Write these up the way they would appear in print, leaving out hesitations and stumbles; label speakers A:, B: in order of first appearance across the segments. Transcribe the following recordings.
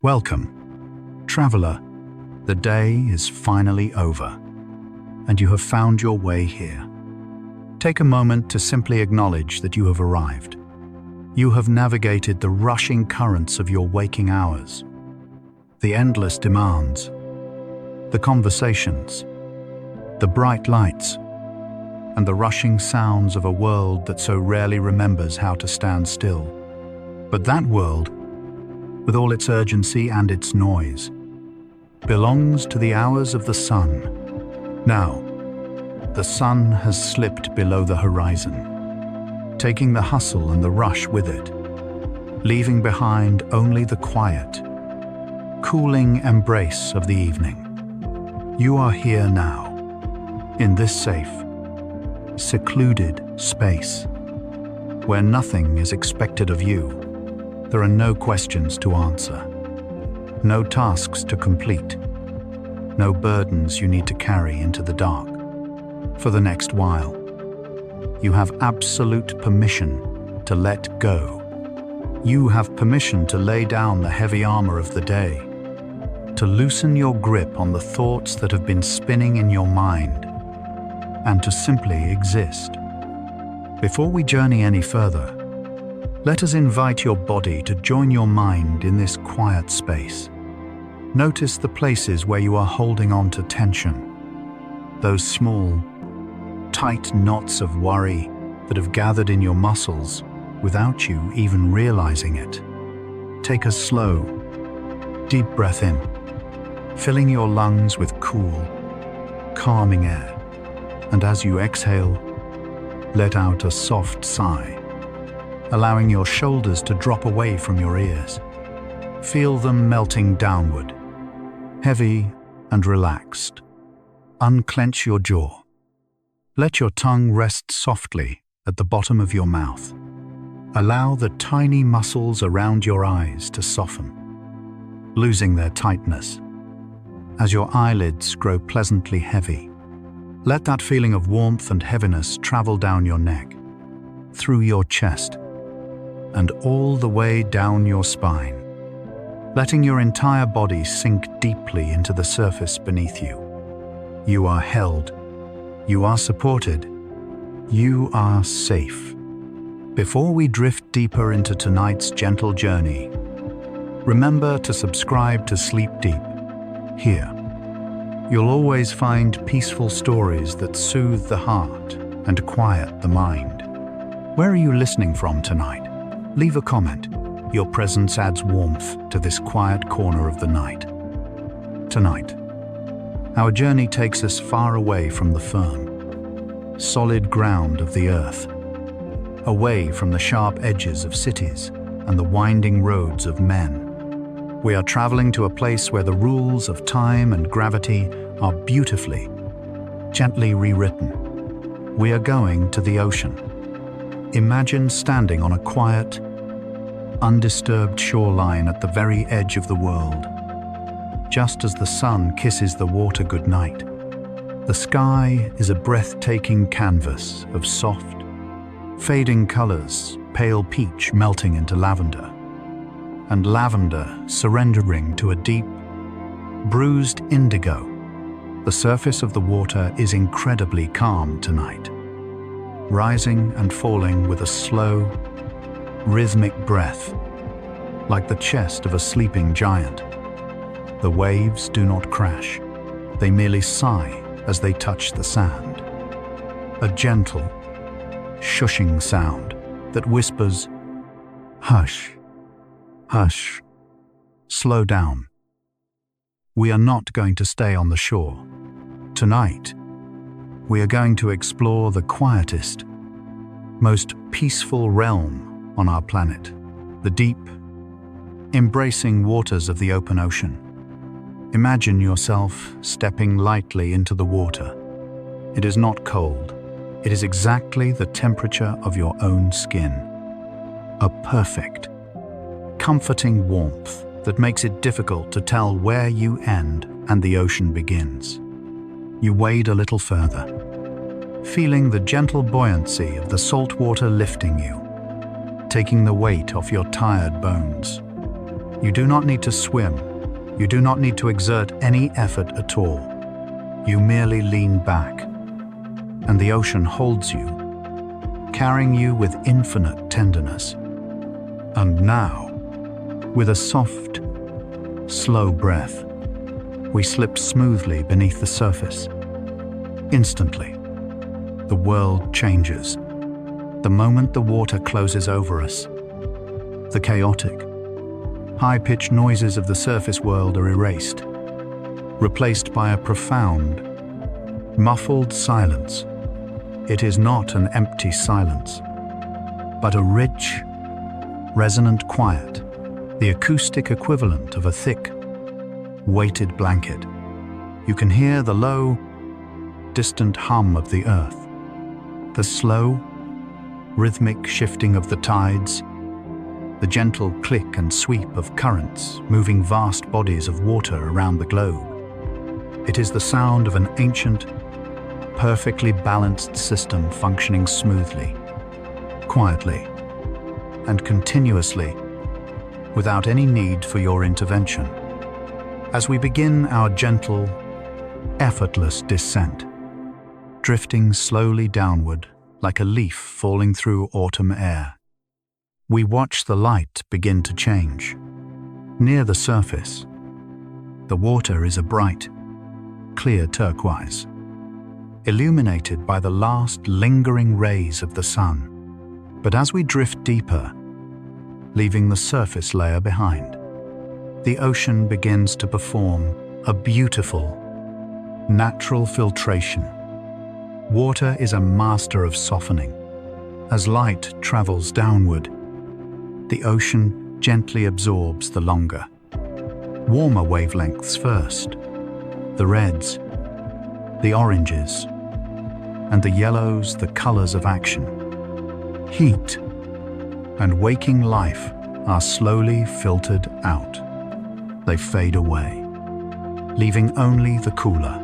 A: Welcome, traveler. The day is finally over, and you have found your way here. Take a moment to simply acknowledge that you have arrived. You have navigated the rushing currents of your waking hours, the endless demands, the conversations, the bright lights, and the rushing sounds of a world that so rarely remembers how to stand still. But that world, with all its urgency and its noise, belongs to the hours of the sun. Now, the sun has slipped below the horizon, taking the hustle and the rush with it, leaving behind only the quiet, cooling embrace of the evening. You are here now, in this safe, secluded space, where nothing is expected of you. There are no questions to answer, no tasks to complete, no burdens you need to carry into the dark. For the next while, you have absolute permission to let go. You have permission to lay down the heavy armor of the day, to loosen your grip on the thoughts that have been spinning in your mind, and to simply exist. Before we journey any further, let us invite your body to join your mind in this quiet space. Notice the places where you are holding on to tension, those small, tight knots of worry that have gathered in your muscles without you even realizing it. Take a slow, deep breath in, filling your lungs with cool, calming air. And as you exhale, let out a soft sigh, allowing your shoulders to drop away from your ears. Feel them melting downward, heavy and relaxed. Unclench your jaw. Let your tongue rest softly at the bottom of your mouth. Allow the tiny muscles around your eyes to soften, losing their tightness. As your eyelids grow pleasantly heavy, let that feeling of warmth and heaviness travel down your neck, through your chest, and all the way down your spine, letting your entire body sink deeply into the surface beneath you. You are held, you are supported, you are safe. Before we drift deeper into tonight's gentle journey, remember to subscribe to Sleep Deep. Here, you'll always find peaceful stories that soothe the heart and quiet the mind. Where are you listening from tonight? Leave a comment. Your presence adds warmth to this quiet corner of the night. Tonight, our journey takes us far away from the firm, solid ground of the earth, away from the sharp edges of cities and the winding roads of men. We are traveling to a place where the rules of time and gravity are beautifully, gently rewritten. We are going to the ocean. Imagine standing on a quiet, undisturbed shoreline at the very edge of the world. Just as the sun kisses the water goodnight, the sky is a breathtaking canvas of soft, fading colors, pale peach melting into lavender, and lavender surrendering to a deep, bruised indigo. The surface of the water is incredibly calm tonight, rising and falling with a slow, rhythmic breath, like the chest of a sleeping giant. The waves do not crash, they merely sigh as they touch the sand. A gentle, shushing sound that whispers, "Hush. Hush, slow down." We are not going to stay on the shore. Tonight, we are going to explore the quietest, most peaceful realm on our planet, the deep, embracing waters of the open ocean. Imagine yourself stepping lightly into the water. It is not cold. It is exactly the temperature of your own skin. A perfect, comforting warmth that makes it difficult to tell where you end and the ocean begins. You wade a little further, feeling the gentle buoyancy of the salt water lifting you, taking the weight off your tired bones. You do not need to swim. You do not need to exert any effort at all. You merely lean back, and the ocean holds you, carrying you with infinite tenderness. And now, with a soft, slow breath, we slip smoothly beneath the surface. Instantly, the world changes. The moment the water closes over us, the chaotic, high-pitched noises of the surface world are erased, replaced by a profound, muffled silence. It is not an empty silence, but a rich, resonant quiet, the acoustic equivalent of a thick, weighted blanket. You can hear the low, distant hum of the earth, the slow, rhythmic shifting of the tides, the gentle click and sweep of currents moving vast bodies of water around the globe. It is the sound of an ancient, perfectly balanced system functioning smoothly, quietly, and continuously, without any need for your intervention. As we begin our gentle, effortless descent, drifting slowly downward like a leaf falling through autumn air, we watch the light begin to change. Near the surface, the water is a bright, clear turquoise, illuminated by the last lingering rays of the sun. But as we drift deeper, leaving the surface layer behind, the ocean begins to perform a beautiful, natural filtration. Water is a master of softening. As light travels downward, the ocean gently absorbs the longer, warmer wavelengths first, the reds, the oranges, and the yellows, the colors of action. Heat and waking life are slowly filtered out. They fade away, leaving only the cooler,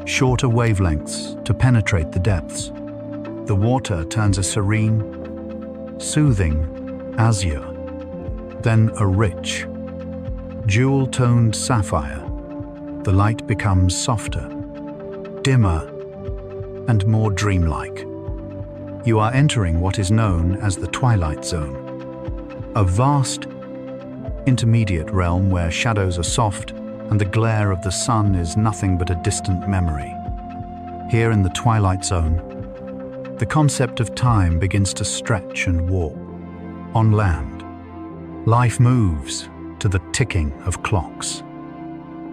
A: shorter wavelengths to penetrate the depths. The water turns a serene, soothing azure, then a rich, jewel-toned sapphire. The light becomes softer, dimmer, and more dreamlike. You are entering what is known as the twilight zone, a vast, intermediate realm where shadows are soft and the glare of the sun is nothing but a distant memory. Here in the twilight zone, the concept of time begins to stretch and warp. On land, life moves to the ticking of clocks,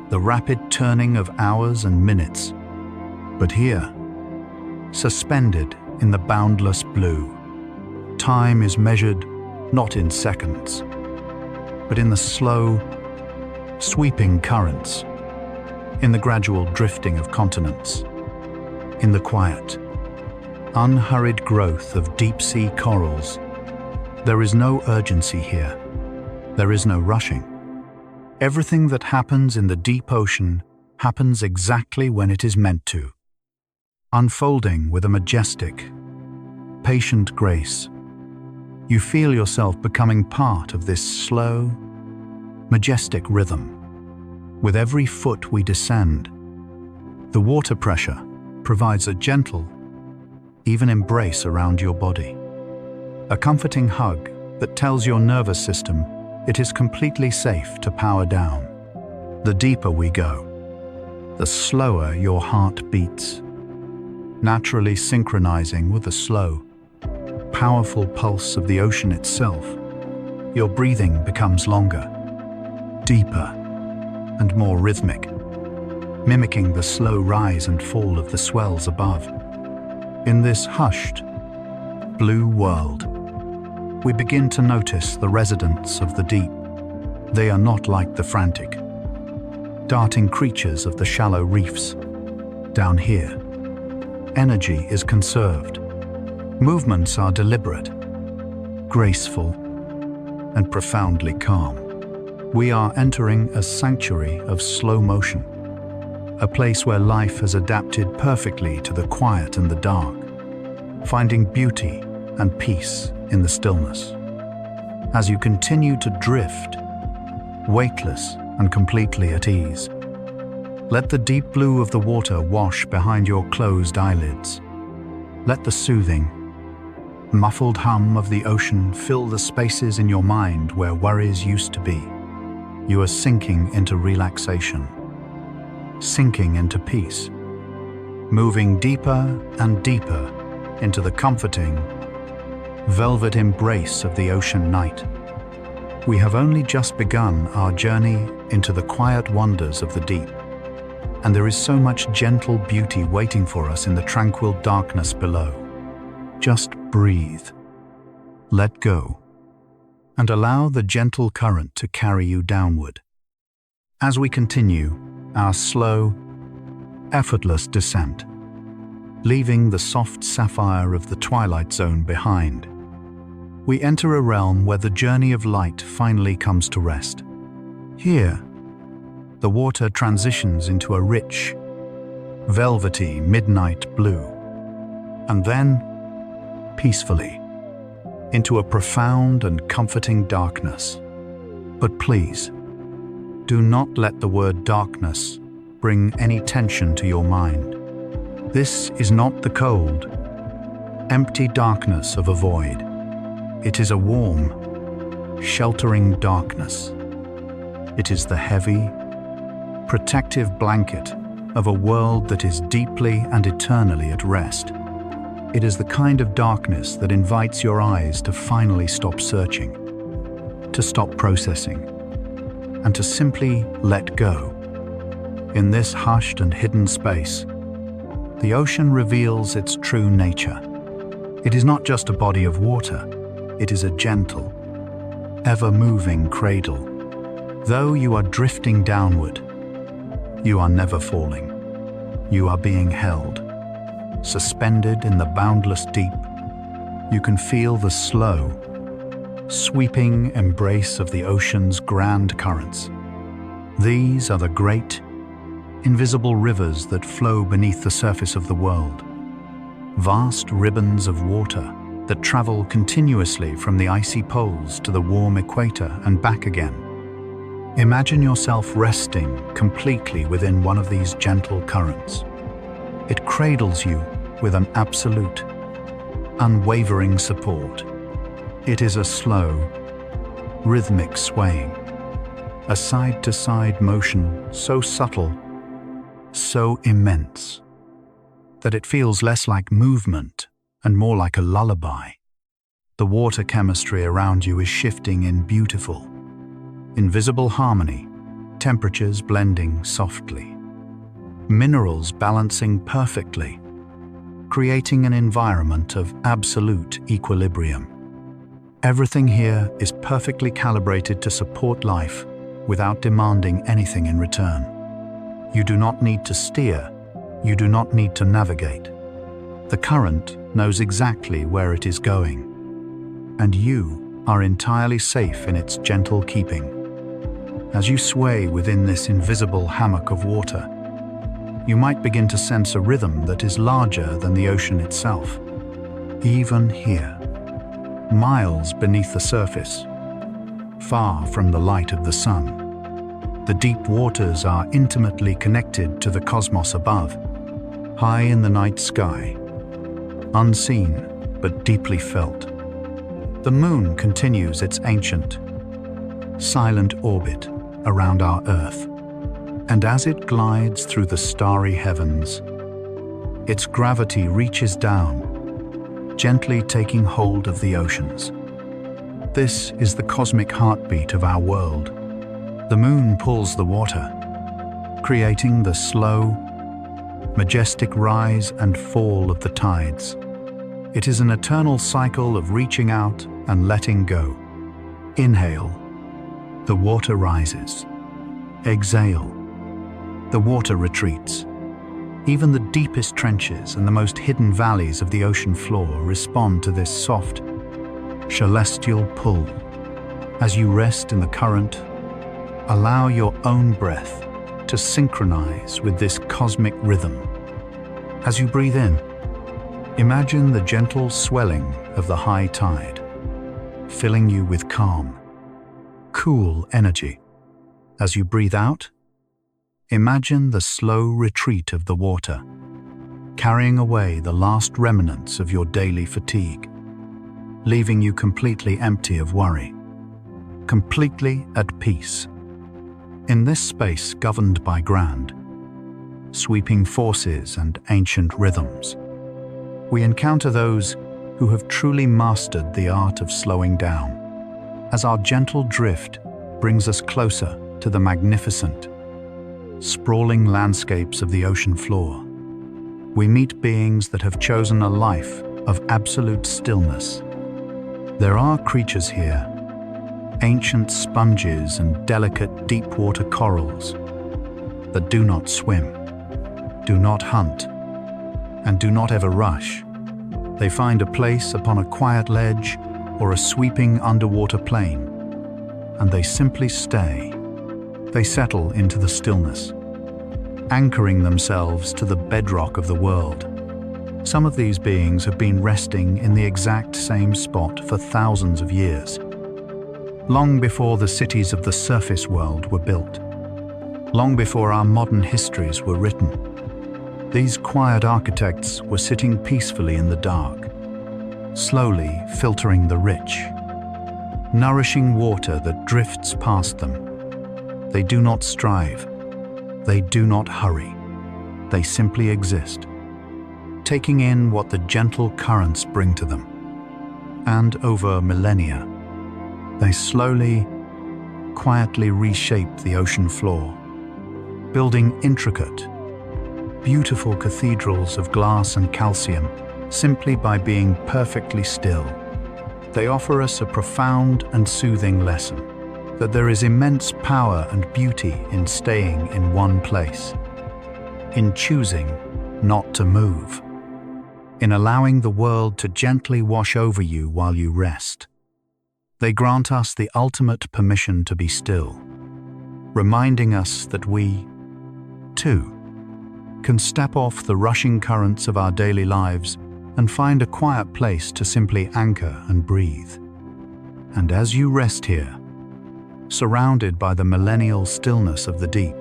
A: the rapid turning of hours and minutes. But here, suspended in the boundless blue, time is measured not in seconds, but in the slow, sweeping currents, in the gradual drifting of continents, in the quiet, unhurried growth of deep-sea corals. There is no urgency here. There is no rushing. Everything that happens in the deep ocean happens exactly when it is meant to, unfolding with a majestic, patient grace. You feel yourself becoming part of this slow, majestic rhythm. With every foot we descend, the water pressure provides a gentle, even embrace around your body. A comforting hug that tells your nervous system it is completely safe to power down. The deeper we go, the slower your heart beats, naturally synchronizing with the slow, powerful pulse of the ocean itself. Your breathing becomes longer, deeper, and more rhythmic, mimicking the slow rise and fall of the swells above. In this hushed, blue world, we begin to notice the residents of the deep. They are not like the frantic, darting creatures of the shallow reefs. Down here, energy is conserved. Movements are deliberate, graceful, and profoundly calm. We are entering a sanctuary of slow motion, a place where life has adapted perfectly to the quiet and the dark, finding beauty and peace in the stillness. As you continue to drift, weightless and completely at ease. Let the deep blue of the water wash behind your closed eyelids. Let the soothing, muffled hum of the ocean fill the spaces in your mind where worries used to be. You are sinking into relaxation, sinking into peace, moving deeper and deeper into the comforting, velvet embrace of the ocean night. We have only just begun our journey into the quiet wonders of the deep, and there is so much gentle beauty waiting for us in the tranquil darkness below. Just breathe, let go, and allow the gentle current to carry you downward. As we continue our slow, effortless descent, leaving the soft sapphire of the twilight zone behind, we enter a realm where the journey of light finally comes to rest. Here, the water transitions into a rich, velvety midnight blue, and then, peacefully, into a profound and comforting darkness. But please, do not let the word darkness bring any tension to your mind. This is not the cold, empty darkness of a void. It is a warm, sheltering darkness. It is the heavy, protective blanket of a world that is deeply and eternally at rest. It is the kind of darkness that invites your eyes to finally stop searching, to stop processing, and to simply let go. In this hushed and hidden space, the ocean reveals its true nature. It is not just a body of water, it is a gentle, ever-moving cradle. Though you are drifting downward, you are never falling. You are being held, suspended in the boundless deep. You can feel the slow, sweeping embrace of the ocean's grand currents. These are the great, invisible rivers that flow beneath the surface of the world. Vast ribbons of water that travel continuously from the icy poles to the warm equator and back again. Imagine yourself resting completely within one of these gentle currents. It cradles you with an absolute, unwavering support. It is a slow, rhythmic swaying, a side-to-side motion so subtle, so immense, that it feels less like movement and more like a lullaby. The water chemistry around you is shifting in beautiful, invisible harmony, temperatures blending softly, minerals balancing perfectly, creating an environment of absolute equilibrium. Everything here is perfectly calibrated to support life without demanding anything in return. You do not need to steer, you do not need to navigate. The current knows exactly where it is going, and you are entirely safe in its gentle keeping. As you sway within this invisible hammock of water, you might begin to sense a rhythm that is larger than the ocean itself. Even here, miles beneath the surface, far from the light of the sun, the deep waters are intimately connected to the cosmos above, high in the night sky, unseen but deeply felt. The moon continues its ancient, silent orbit around our Earth, and as it glides through the starry heavens, its gravity reaches down, gently taking hold of the oceans. This is the cosmic heartbeat of our world. The moon pulls the water, creating the slow, majestic rise and fall of the tides. It is an eternal cycle of reaching out and letting go. Inhale, the water rises. Exhale, the water retreats. Even the deepest trenches and the most hidden valleys of the ocean floor respond to this soft, celestial pull. As you rest in the current, allow your own breath to synchronize with this cosmic rhythm. As you breathe in, imagine the gentle swelling of the high tide, filling you with calm, cool energy. As you breathe out, imagine the slow retreat of the water, carrying away the last remnants of your daily fatigue, leaving you completely empty of worry, completely at peace. In this space governed by grand, sweeping forces and ancient rhythms, we encounter those who have truly mastered the art of slowing down, as our gentle drift brings us closer to the magnificent, sprawling landscapes of the ocean floor. We meet beings that have chosen a life of absolute stillness. There are creatures here, ancient sponges and delicate deep-water corals, that do not swim, do not hunt, and do not ever rush. They find a place upon a quiet ledge or a sweeping underwater plain, and they simply stay. They settle into the stillness, anchoring themselves to the bedrock of the world. Some of these beings have been resting in the exact same spot for thousands of years, long before the cities of the surface world were built, long before our modern histories were written. These quiet architects were sitting peacefully in the dark, slowly filtering the rich, nourishing water that drifts past them. They do not strive. They do not hurry. They simply exist, taking in what the gentle currents bring to them. And over millennia, they slowly, quietly reshape the ocean floor, building intricate, beautiful cathedrals of glass and calcium simply by being perfectly still. They offer us a profound and soothing lesson that there is immense power and beauty in staying in one place, in choosing not to move, in allowing the world to gently wash over you while you rest. They grant us the ultimate permission to be still, reminding us that we, too, can step off the rushing currents of our daily lives and find a quiet place to simply anchor and breathe. And as you rest here, surrounded by the millennial stillness of the deep,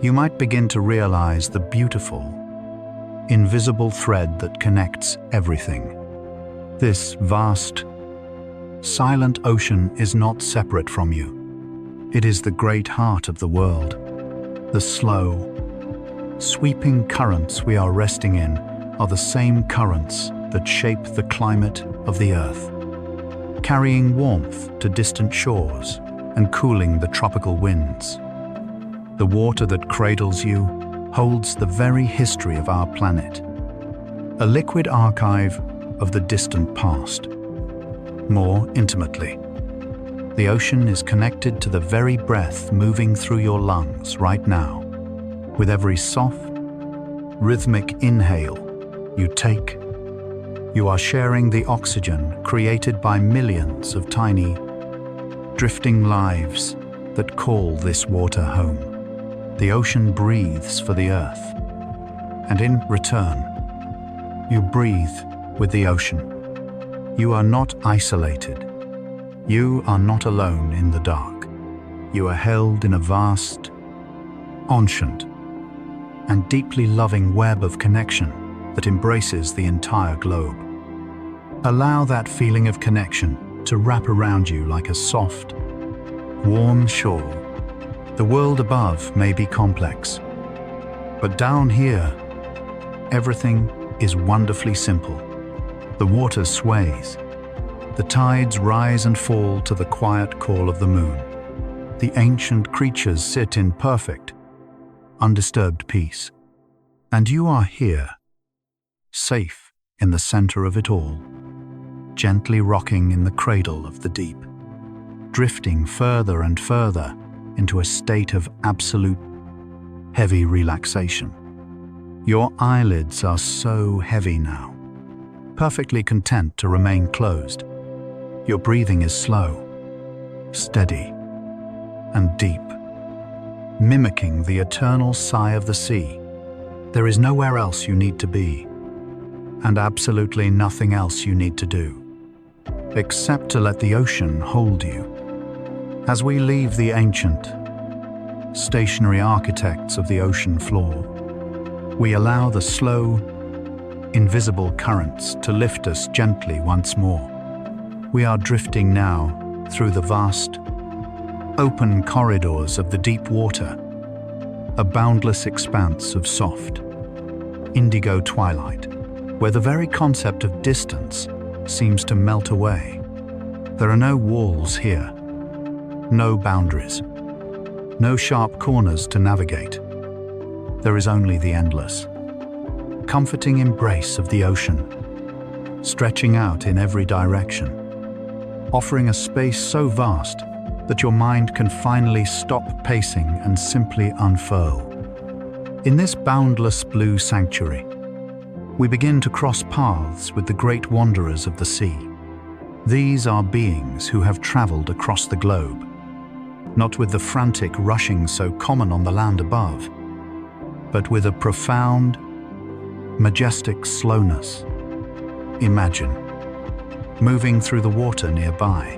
A: you might begin to realize the beautiful, invisible thread that connects everything. This vast, silent ocean is not separate from you. It is the great heart of the world. The slow, sweeping currents we are resting in are the same currents that shape the climate of the earth, carrying warmth to distant shores and cooling the tropical winds. The water that cradles you holds the very history of our planet, a liquid archive of the distant past. More intimately, the ocean is connected to the very breath moving through your lungs right now. With every soft, rhythmic inhale you take, you are sharing the oxygen created by millions of tiny, drifting lives that call this water home. The ocean breathes for the earth, and in return, you breathe with the ocean. You are not isolated. You are not alone in the dark. You are held in a vast, ancient, and deeply loving web of connection that embraces the entire globe. Allow that feeling of connection to wrap around you like a soft, warm shawl. The world above may be complex, but down here, everything is wonderfully simple. The water sways. The tides rise and fall to the quiet call of the moon. The ancient creatures sit in perfect, undisturbed peace. And you are here, safe in the center of it all, gently rocking in the cradle of the deep, drifting further and further into a state of absolute, heavy relaxation. Your eyelids are so heavy now, perfectly content to remain closed. Your breathing is slow, steady, and deep, mimicking the eternal sigh of the sea. There is nowhere else you need to be, and absolutely nothing else you need to do, except to let the ocean hold you. As we leave the ancient, stationary architects of the ocean floor. We allow the slow, invisible currents to lift us gently once more. We are drifting now through the vast, open corridors of the deep water, a boundless expanse of soft, indigo twilight, where the very concept of distance seems to melt away. There are no walls here, no boundaries, no sharp corners to navigate. There is only the endless, comforting embrace of the ocean, stretching out in every direction, offering a space so vast that your mind can finally stop pacing and simply unfurl. In this boundless blue sanctuary, we begin to cross paths with the great wanderers of the sea. These are beings who have traveled across the globe, not with the frantic rushing so common on the land above, but with a profound, majestic slowness. Imagine moving through the water nearby,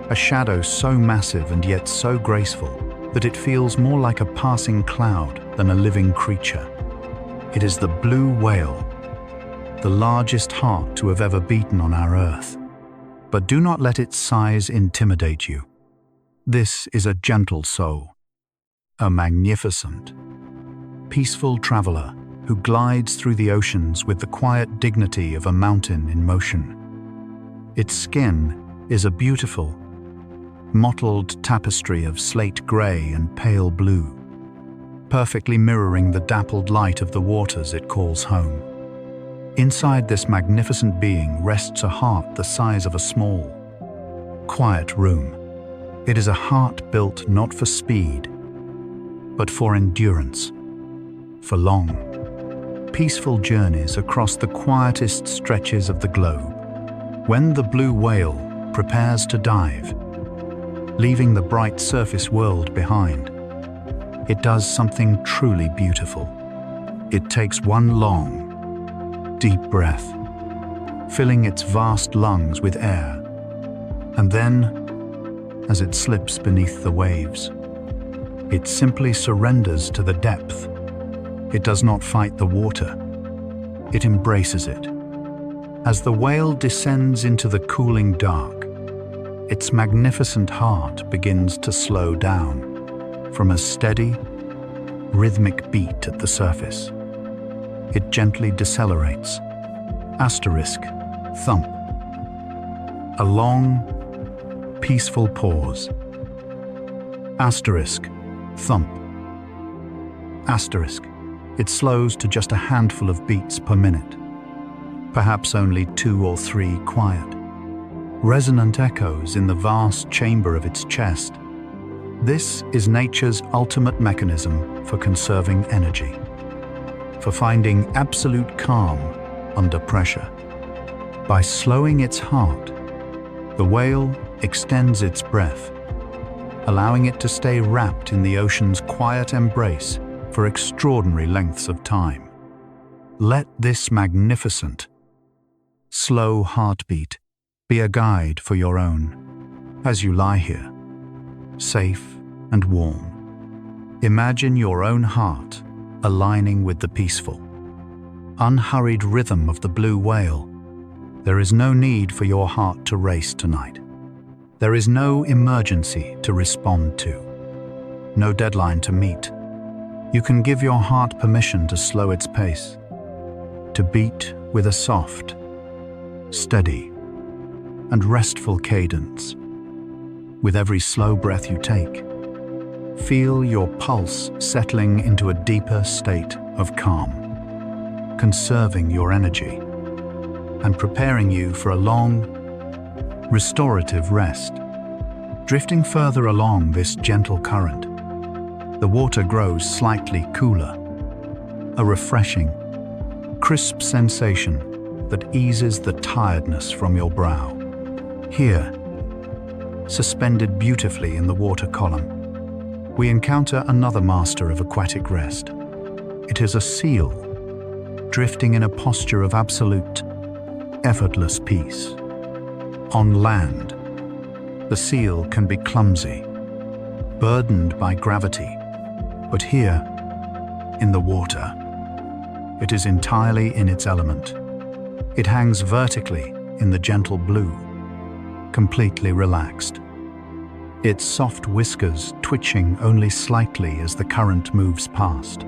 A: a shadow so massive and yet so graceful that it feels more like a passing cloud than a living creature. It is the blue whale, the largest heart to have ever beaten on our earth. But do not let its size intimidate you. This is a gentle soul, a magnificent, peaceful traveler who glides through the oceans with the quiet dignity of a mountain in motion. Its skin is a beautiful, mottled tapestry of slate gray and pale blue, perfectly mirroring the dappled light of the waters it calls home. Inside this magnificent being rests a heart the size of a small, quiet room. It is a heart built not for speed, but for endurance, for long, peaceful journeys across the quietest stretches of the globe. When the blue whale prepares to dive, leaving the bright surface world behind, it does something truly beautiful. It takes one long, deep breath, filling its vast lungs with air, and then, as it slips beneath the waves, it simply surrenders to the depth. It does not fight the water, it embraces it. As the whale descends into the cooling dark, its magnificent heart begins to slow down from a steady, rhythmic beat at the surface. It gently decelerates. Asterisk, thump. A long, peaceful pause. Asterisk, thump. Asterisk. It slows to just a handful of beats per minute, perhaps only 2 or 3 quiet, resonant echoes in the vast chamber of its chest. This is nature's ultimate mechanism for conserving energy, for finding absolute calm under pressure. By slowing its heart, the whale extends its breath, allowing it to stay wrapped in the ocean's quiet embrace for extraordinary lengths of time. Let this magnificent, slow heartbeat be a guide for your own. As you lie here, safe and warm, imagine your own heart aligning with the peaceful, unhurried rhythm of the blue whale. There is no need for your heart to race tonight. There is no emergency to respond to, no deadline to meet. You can give your heart permission to slow its pace, to beat with a soft, steady, and restful cadence. With every slow breath you take, feel your pulse settling into a deeper state of calm, conserving your energy and preparing you for a long, restorative rest. Drifting further along this gentle current, the water grows slightly cooler, a refreshing, crisp sensation that eases the tiredness from your brow. Here, suspended beautifully in the water column, we encounter another master of aquatic rest. It is a seal, drifting in a posture of absolute, effortless peace. On land, the seal can be clumsy, burdened by gravity. But here, in the water, it is entirely in its element. It hangs vertically in the gentle blue, completely relaxed. Its soft whiskers twitching only slightly as the current moves past.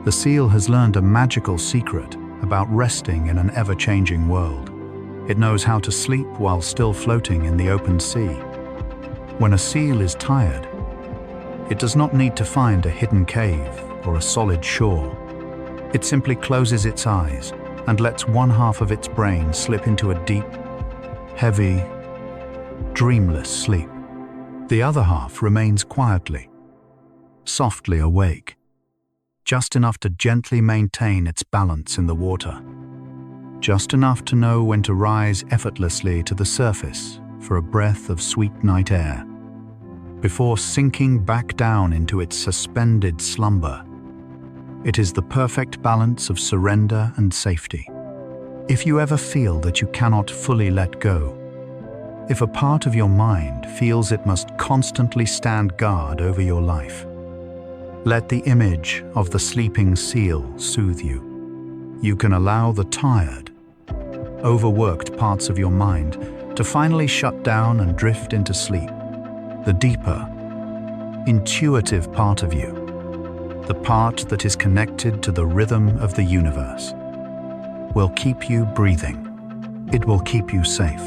A: The seal has learned a magical secret about resting in an ever-changing world. It knows how to sleep while still floating in the open sea. When a seal is tired, it does not need to find a hidden cave or a solid shore. It simply closes its eyes and lets one half of its brain slip into a deep, heavy, dreamless sleep. The other half remains quietly, softly awake, just enough to gently maintain its balance in the water, just enough to know when to rise effortlessly to the surface for a breath of sweet night air, before sinking back down into its suspended slumber. It is the perfect balance of surrender and safety. If you ever feel that you cannot fully let go, if a part of your mind feels it must constantly stand guard over your life, let the image of the sleeping seal soothe you. You can allow the tired, overworked parts of your mind to finally shut down and drift into sleep. The deeper, intuitive part of you, the part that is connected to the rhythm of the universe, will keep you breathing. It will keep you safe.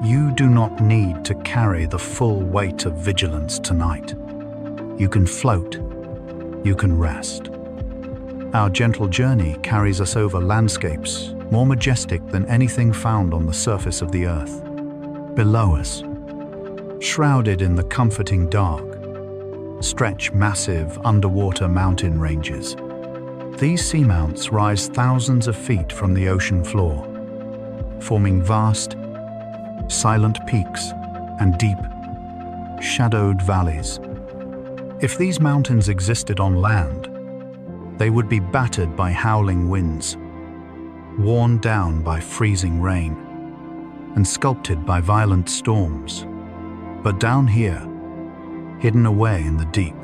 A: You do not need to carry the full weight of vigilance tonight. You can float. You can rest. Our gentle journey carries us over landscapes more majestic than anything found on the surface of the earth. Below us, shrouded in the comforting dark, stretch massive underwater mountain ranges. These seamounts rise thousands of feet from the ocean floor, forming vast, silent peaks and deep, shadowed valleys. If these mountains existed on land, they would be battered by howling winds, worn down by freezing rain, and sculpted by violent storms. But down here, hidden away in the deep,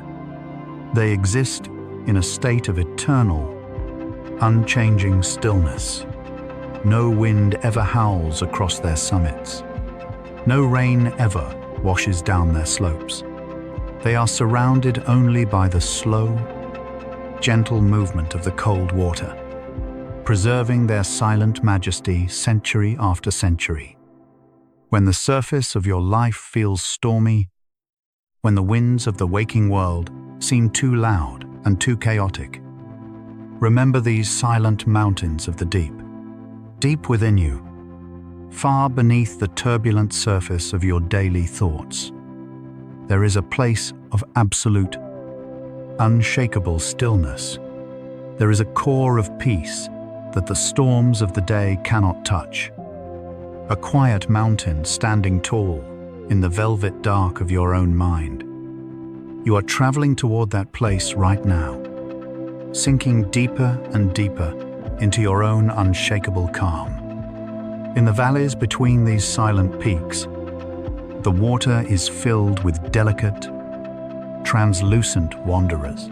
A: they exist in a state of eternal, unchanging stillness. No wind ever howls across their summits. No rain ever washes down their slopes. They are surrounded only by the slow, gentle movement of the cold water, preserving their silent majesty century after century. When the surface of your life feels stormy, when the winds of the waking world seem too loud and too chaotic, remember these silent mountains of the deep. Deep within you, far beneath the turbulent surface of your daily thoughts, there is a place of absolute, unshakable stillness. There is a core of peace that the storms of the day cannot touch. A quiet mountain standing tall in the velvet dark of your own mind. You are traveling toward that place right now, sinking deeper and deeper into your own unshakable calm. In the valleys between these silent peaks, the water is filled with delicate, translucent wanderers.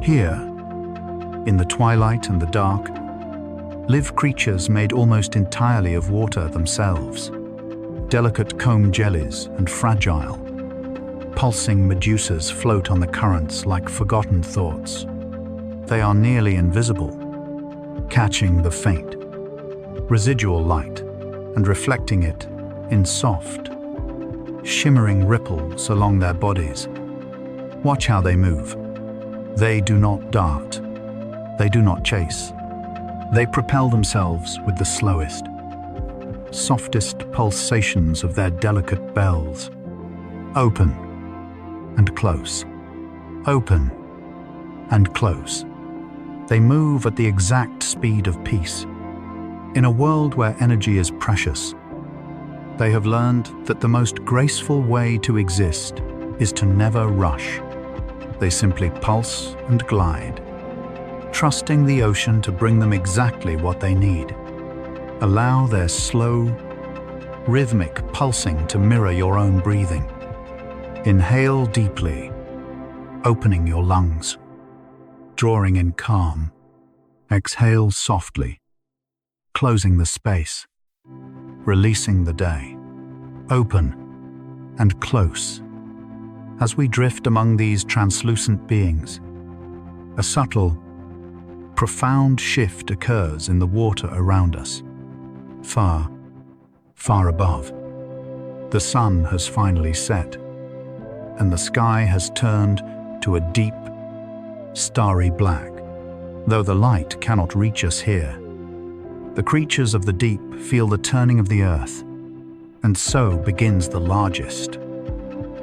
A: Here, in the twilight and the dark, live creatures made almost entirely of water themselves. Delicate comb jellies and fragile, pulsing medusas float on the currents like forgotten thoughts. They are nearly invisible, catching the faint, residual light and reflecting it in soft, shimmering ripples along their bodies. Watch how they move. They do not dart. They do not chase. They propel themselves with the slowest, softest pulsations of their delicate bells. Open and close. Open and close. They move at the exact speed of peace. In a world where energy is precious, they have learned that the most graceful way to exist is to never rush. They simply pulse and glide, trusting the ocean to bring them exactly what they need. Allow their slow, rhythmic pulsing to mirror your own breathing. Inhale deeply, opening your lungs, drawing in calm. Exhale softly, closing the space, releasing the day. Open and close. As we drift among these translucent beings, a subtle, profound shift occurs in the water around us. Far, far above, the sun has finally set, and the sky has turned to a deep, starry black. Though the light cannot reach us here, the creatures of the deep feel the turning of the earth, and so begins the largest,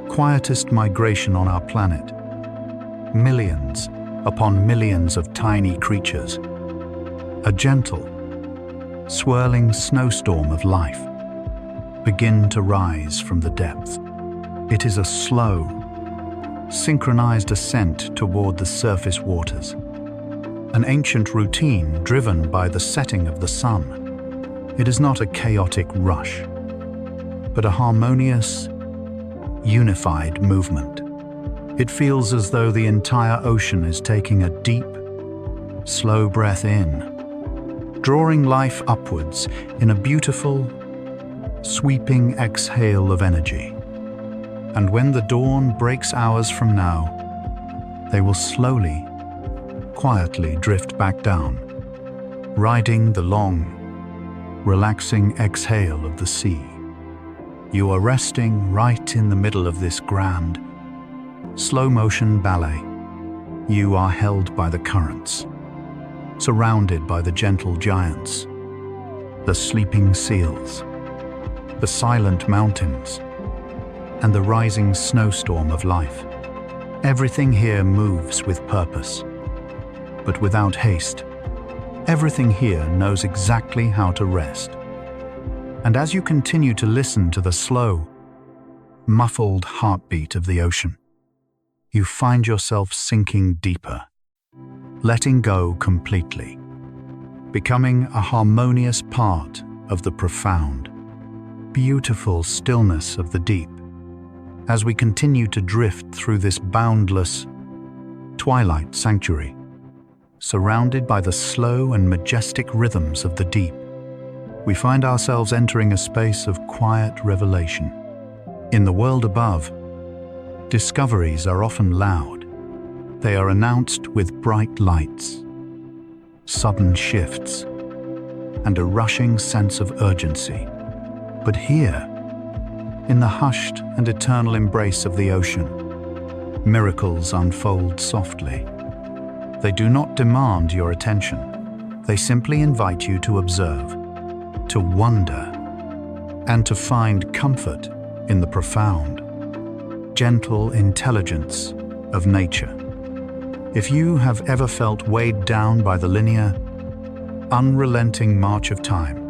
A: quietest migration on our planet. Millions upon millions of tiny creatures. A gentle, swirling snowstorm of life begin to rise from the depth. It is a slow, synchronized ascent toward the surface waters. An ancient routine driven by the setting of the sun. It is not a chaotic rush, but a harmonious, unified movement. It feels as though the entire ocean is taking a deep, slow breath in, drawing life upwards in a beautiful, sweeping exhale of energy. And when the dawn breaks hours from now, they will slowly, quietly drift back down, riding the long, relaxing exhale of the sea. You are resting right in the middle of this grand, slow-motion ballet. You are held by the currents, surrounded by the gentle giants, the sleeping seals, the silent mountains, and the rising snowstorm of life. Everything here moves with purpose, but without haste. Everything here knows exactly how to rest. And as you continue to listen to the slow, muffled heartbeat of the ocean, you find yourself sinking deeper, letting go completely, becoming a harmonious part of the profound, beautiful stillness of the deep. As we continue to drift through this boundless, twilight sanctuary, surrounded by the slow and majestic rhythms of the deep, we find ourselves entering a space of quiet revelation. In the world above, discoveries are often loud. They are announced with bright lights, sudden shifts, and a rushing sense of urgency. But here, in the hushed and eternal embrace of the ocean, miracles unfold softly. They do not demand your attention. They simply invite you to observe, to wonder, and to find comfort in the profound, gentle intelligence of nature. If you have ever felt weighed down by the linear, unrelenting march of time,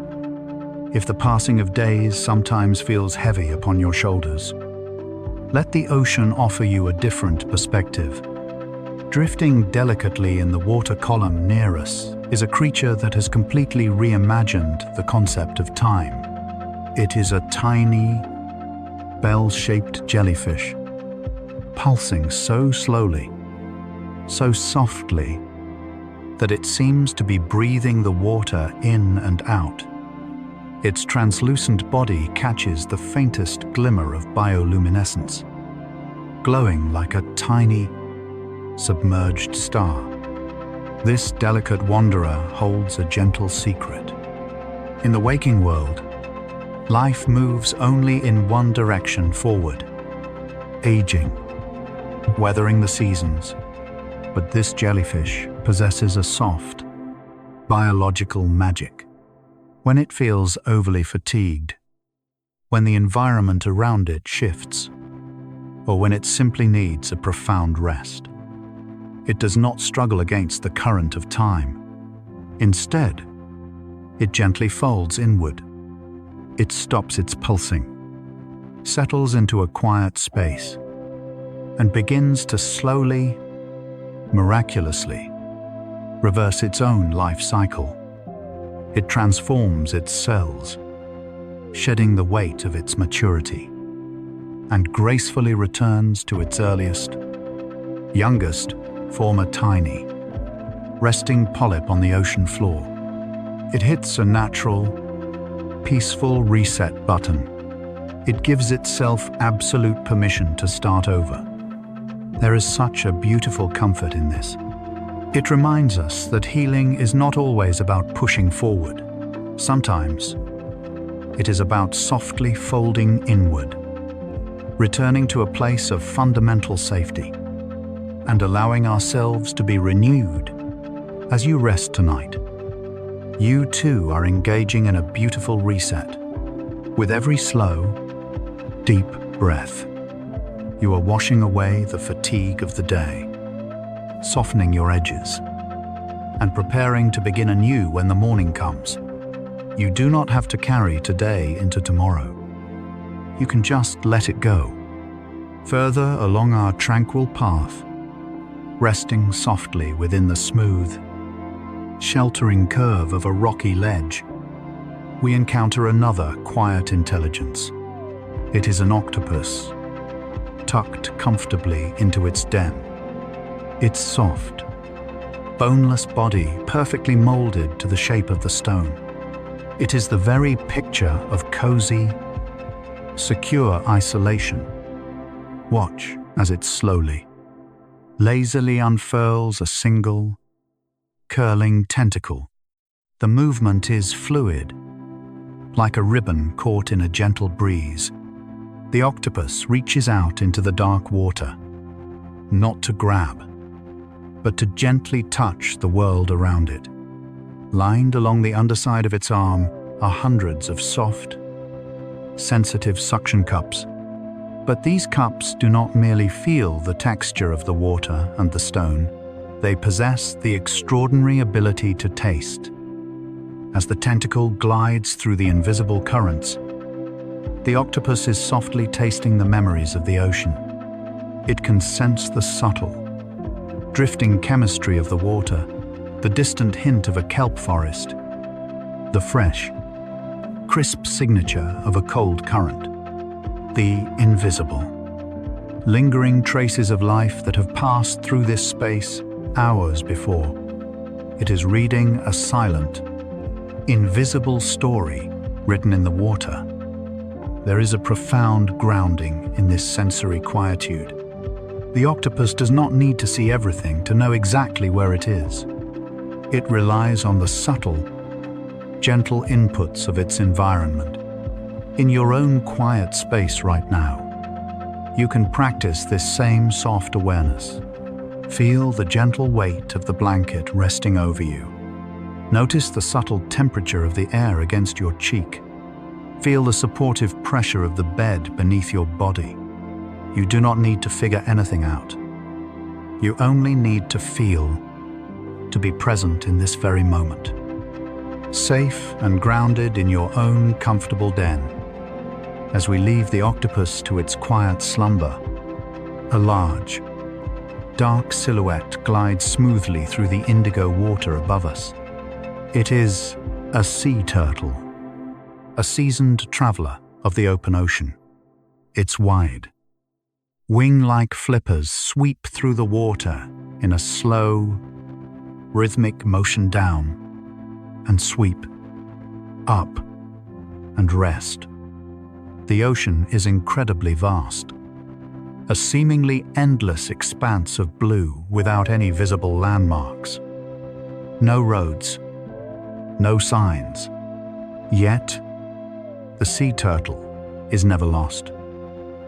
A: if the passing of days sometimes feels heavy upon your shoulders, let the ocean offer you a different perspective. Drifting delicately in the water column near us is a creature that has completely reimagined the concept of time. It is a tiny, bell-shaped jellyfish, pulsing so slowly, so softly, that it seems to be breathing the water in and out. Its translucent body catches the faintest glimmer of bioluminescence, glowing like a tiny, submerged star. This delicate wanderer holds a gentle secret. In the waking world, life moves only in one direction forward, aging, weathering the seasons. But this jellyfish possesses a soft, biological magic. When it feels overly fatigued, when the environment around it shifts, or when it simply needs a profound rest, it does not struggle against the current of time. Instead, it gently folds inward. It stops its pulsing, settles into a quiet space, and begins to slowly, miraculously, reverse its own life cycle. It transforms its cells, shedding the weight of its maturity. and gracefully returns to its earliest, youngest form, a tiny, resting polyp on the ocean floor. It hits a natural, peaceful reset button. It gives itself absolute permission to start over. There is such a beautiful comfort in this. It reminds us that healing is not always about pushing forward. Sometimes it is about softly folding inward, returning to a place of fundamental safety, and allowing ourselves to be renewed. As you rest tonight, you too are engaging in a beautiful reset. With every slow, deep breath, you are washing away the fatigue of the day, softening your edges, and preparing to begin anew when the morning comes. You do not have to carry today into tomorrow. You can just let it go. Further along our tranquil path, resting softly within the smooth, sheltering curve of a rocky ledge, we encounter another quiet intelligence. It is an octopus, tucked comfortably into its den. Its soft, boneless body perfectly molded to the shape of the stone. It is the very picture of cozy, secure isolation. Watch as it slowly, lazily unfurls a single, curling tentacle. The movement is fluid, like a ribbon caught in a gentle breeze. The octopus reaches out into the dark water, not to grab, but to gently touch the world around it. Lined along the underside of its arm are hundreds of soft, sensitive suction cups. But these cups do not merely feel the texture of the water and the stone. They possess the extraordinary ability to taste. As the tentacle glides through the invisible currents, the octopus is softly tasting the memories of the ocean. It can sense the subtle, drifting chemistry of the water, the distant hint of a kelp forest, the fresh, crisp signature of a cold current, the invisible, lingering traces of life that have passed through this space hours before. It is reading a silent, invisible story written in the water. There is a profound grounding in this sensory quietude. The octopus does not need to see everything to know exactly where it is. It relies on the subtle, gentle inputs of its environment. In your own quiet space right now, you can practice this same soft awareness. Feel the gentle weight of the blanket resting over you. Notice the subtle temperature of the air against your cheek. Feel the supportive pressure of the bed beneath your body. You do not need to figure anything out. You only need to feel, to be present in this very moment. Safe and grounded in your own comfortable den. As we leave the octopus to its quiet slumber, a large, dark silhouette glides smoothly through the indigo water above us. It is a sea turtle, a seasoned traveler of the open ocean. Its wide, wing-like flippers sweep through the water in a slow, rhythmic motion down and sweep, up and rest. The ocean is incredibly vast, a seemingly endless expanse of blue without any visible landmarks. No roads, no signs. Yet, the sea turtle is never lost.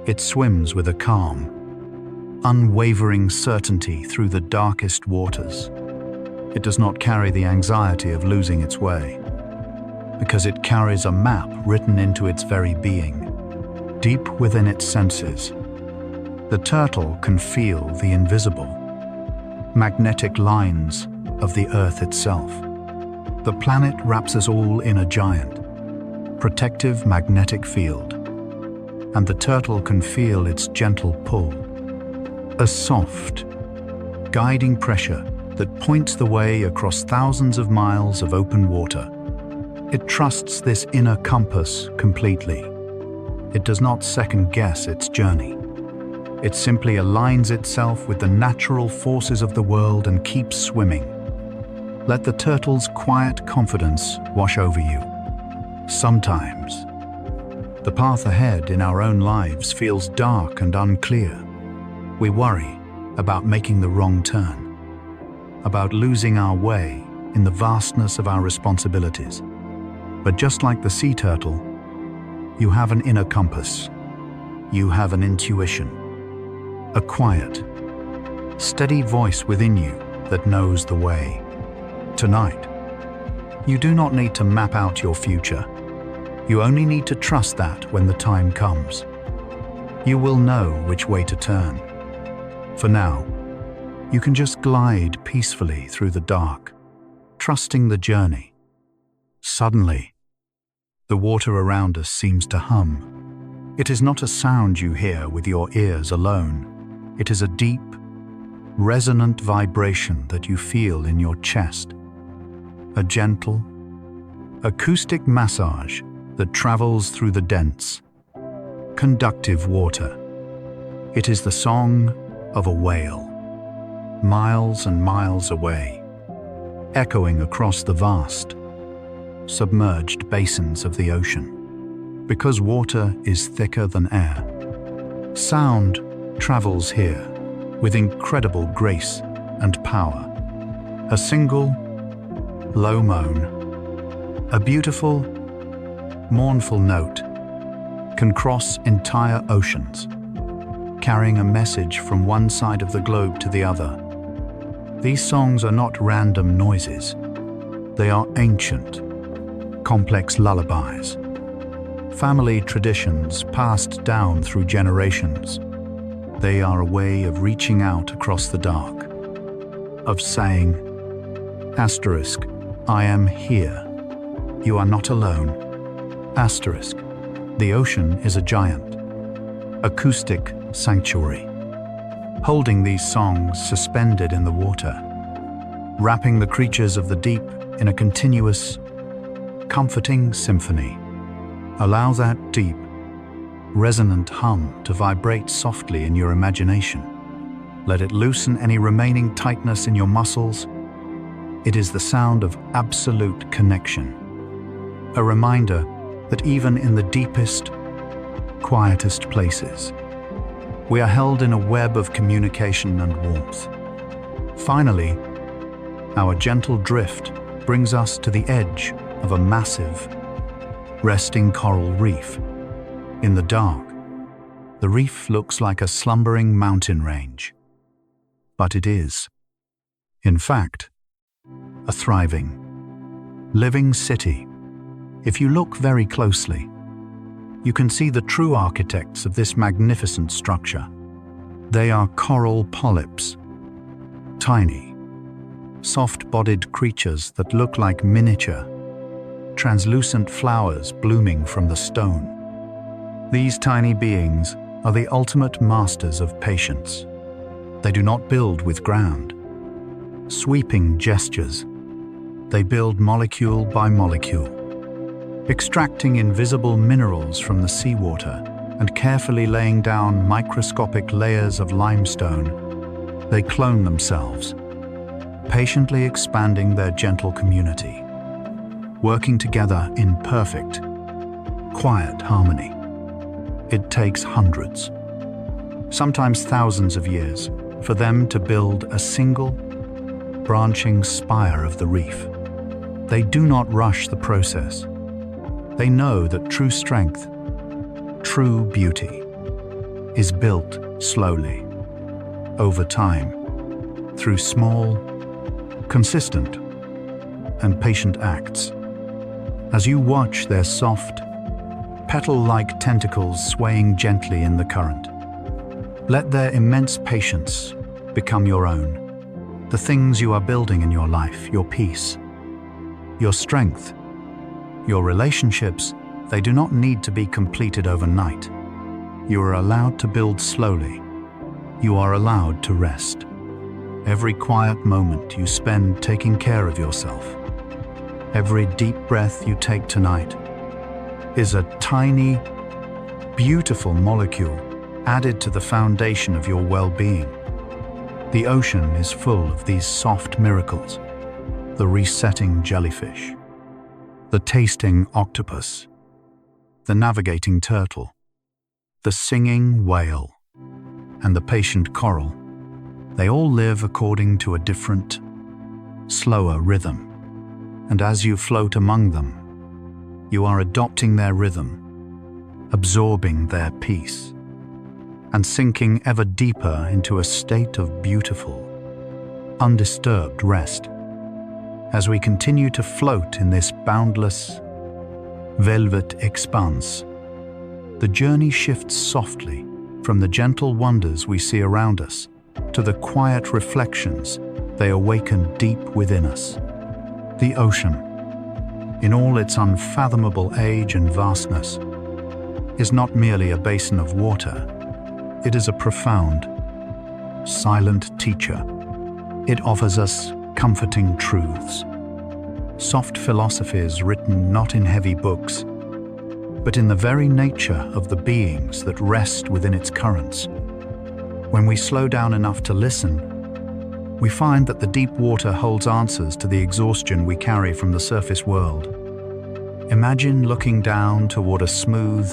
A: It swims with a calm, unwavering certainty through the darkest waters. It does not carry the anxiety of losing its way, because it carries a map written into its very being. Deep within its senses, the turtle can feel the invisible, magnetic lines of the Earth itself. The planet wraps us all in a giant, protective magnetic field, and the turtle can feel its gentle pull. A soft, guiding pressure that points the way across thousands of miles of open water. It trusts this inner compass completely, It does not second-guess its journey. It simply aligns itself with the natural forces of the world and keeps swimming. Let the turtle's quiet confidence wash over you. Sometimes, the path ahead in our own lives feels dark and unclear. We worry about making the wrong turn, about losing our way in the vastness of our responsibilities. But just like the sea turtle, you have an inner compass. You have an intuition, a quiet, steady voice within you that knows the way. Tonight, you do not need to map out your future. You only need to trust that when the time comes, you will know which way to turn. For now, you can just glide peacefully through the dark, trusting the journey. Suddenly, the water around us seems to hum. It is not a sound you hear with your ears alone. It is a deep, resonant vibration that you feel in your chest. A gentle, acoustic massage that travels through the dense, conductive water. It is the song of a whale, miles and miles away, echoing across the vast, submerged basins of the ocean. Because water is thicker than air, sound travels here with incredible grace and power. A single, low moan, a beautiful, mournful note can cross entire oceans, carrying a message from one side of the globe to the other. These songs are not random noises. They are ancient, complex lullabies, family traditions passed down through generations. They are a way of reaching out across the dark, of saying, asterisk, I am here. You are not alone. Asterisk, the ocean is a giant, acoustic sanctuary, holding these songs suspended in the water, wrapping the creatures of the deep in a continuous, comforting symphony. Allow that deep, resonant hum to vibrate softly in your imagination. Let it loosen any remaining tightness in your muscles. It is the sound of absolute connection, a reminder that even in the deepest, quietest places, we are held in a web of communication and warmth. Finally, our gentle drift brings us to the edge of a massive, resting coral reef. In the dark, the reef looks like a slumbering mountain range. But it is, in fact, a thriving, living city. If you look very closely, you can see the true architects of this magnificent structure. They are coral polyps, tiny, soft-bodied creatures that look like miniature, translucent flowers blooming from the stone. These tiny beings are the ultimate masters of patience. They do not build with grand, sweeping gestures. They build molecule by molecule, extracting invisible minerals from the seawater and carefully laying down microscopic layers of limestone. They clone themselves, patiently expanding their gentle community, working together in perfect, quiet harmony. It takes hundreds, sometimes thousands of years, for them to build a single, branching spire of the reef. They do not rush the process. They know that true strength, true beauty, is built slowly, over time, through small, consistent, and patient acts. As you watch their soft, petal-like tentacles swaying gently in the current, let their immense patience become your own. The things you are building in your life, your peace, your strength, your relationships, they do not need to be completed overnight. You are allowed to build slowly. You are allowed to rest. Every quiet moment you spend taking care of yourself, every deep breath you take tonight, is a tiny, beautiful molecule added to the foundation of your well-being. The ocean is full of these soft miracles: the resetting jellyfish, the tasting octopus, the navigating turtle, the singing whale, and the patient coral. They all live according to a different, slower rhythm. And as you float among them, you are adopting their rhythm, absorbing their peace, and sinking ever deeper into a state of beautiful, undisturbed rest. As we continue to float in this boundless, velvet expanse, the journey shifts softly from the gentle wonders we see around us to the quiet reflections they awaken deep within us. The ocean, in all its unfathomable age and vastness, is not merely a basin of water. It is a profound, silent teacher. It offers us comforting truths, soft philosophies written not in heavy books, but in the very nature of the beings that rest within its currents. When we slow down enough to listen, we find that the deep water holds answers to the exhaustion we carry from the surface world. Imagine looking down toward a smooth,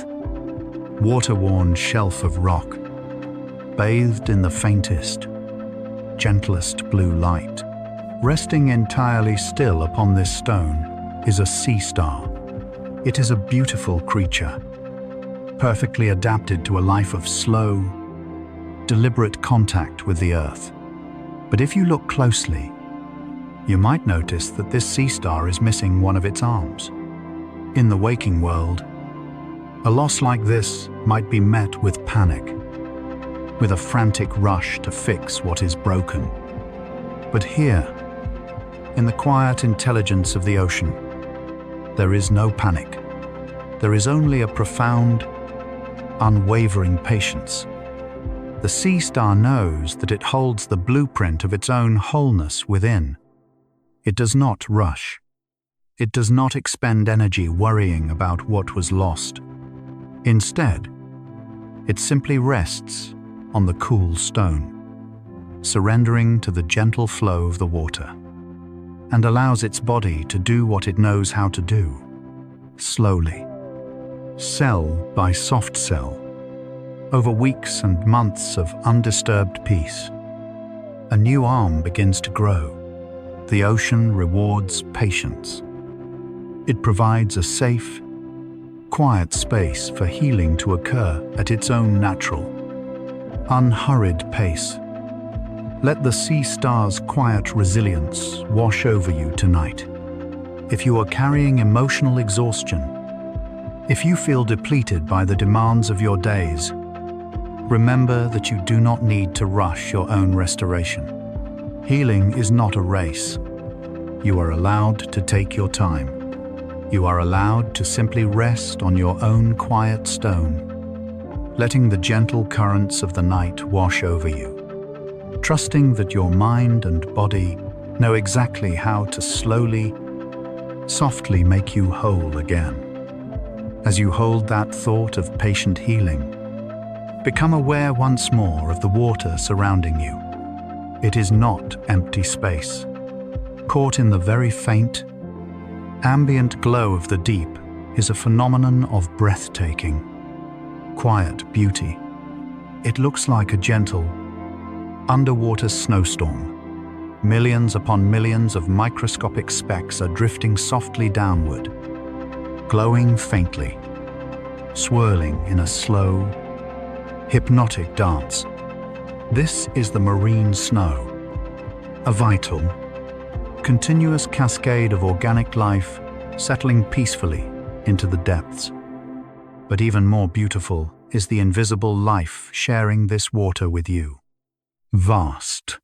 A: water-worn shelf of rock, bathed in the faintest, gentlest blue light. Resting entirely still upon this stone is a sea star. It is a beautiful creature, perfectly adapted to a life of slow, deliberate contact with the earth. But if you look closely, you might notice that this sea star is missing one of its arms. In the waking world, a loss like this might be met with panic, with a frantic rush to fix what is broken. But here, in the quiet intelligence of the ocean, there is no panic. There is only a profound, unwavering patience. The sea star knows that it holds the blueprint of its own wholeness within. It does not rush. It does not expend energy worrying about what was lost. Instead, it simply rests on the cool stone, surrendering to the gentle flow of the water, and allows its body to do what it knows how to do, slowly, cell by soft cell. Over weeks and months of undisturbed peace, a new arm begins to grow. The ocean rewards patience. It provides a safe, quiet space for healing to occur at its own natural, unhurried pace. Let the sea star's quiet resilience wash over you tonight. If you are carrying emotional exhaustion, if you feel depleted by the demands of your days, remember that you do not need to rush your own restoration. Healing is not a race. You are allowed to take your time. You are allowed to simply rest on your own quiet stone, letting the gentle currents of the night wash over you, trusting that your mind and body know exactly how to slowly, softly make you whole again. As you hold that thought of patient healing, become aware once more of the water surrounding you. It is not empty space. Caught in the very faint, ambient glow of the deep is a phenomenon of breathtaking, quiet beauty. It looks like a gentle, underwater snowstorm. Millions upon millions of microscopic specks are drifting softly downward, glowing faintly, swirling in a slow, hypnotic dance. This is the marine snow, a vital, continuous cascade of organic life settling peacefully into the depths. But even more beautiful is the invisible life sharing this water with you. Vast,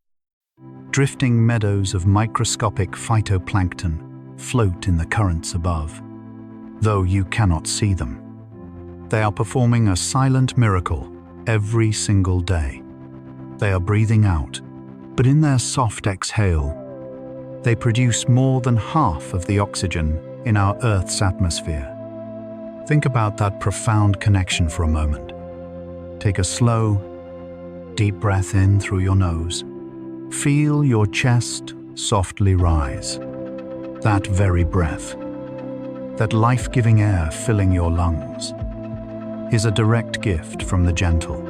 A: drifting meadows of microscopic phytoplankton float in the currents above, though you cannot see them. They are performing a silent miracle every single day. They are breathing out, but in their soft exhale, they produce more than half of the oxygen in our Earth's atmosphere. Think about that profound connection for a moment. Take a slow, deep breath in through your nose. Feel your chest softly rise. That very breath, that life-giving air filling your lungs, is a direct gift from the gentle,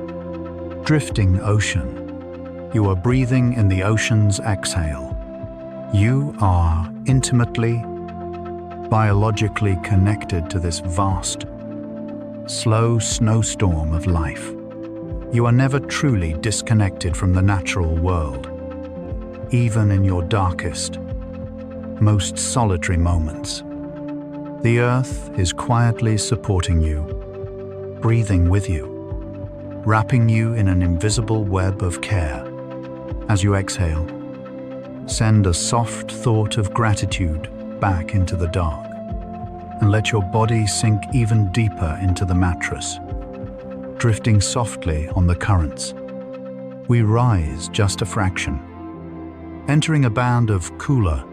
A: drifting ocean. You are breathing in the ocean's exhale. You are intimately, biologically connected to this vast, slow snowstorm of life. You are never truly disconnected from the natural world, even in your darkest, most solitary moments. The earth is quietly supporting you, breathing with you, wrapping you in an invisible web of care. As you exhale, send a soft thought of gratitude back into the dark, and let your body sink even deeper into the mattress, drifting softly on the currents. We rise just a fraction, entering a band of cooler,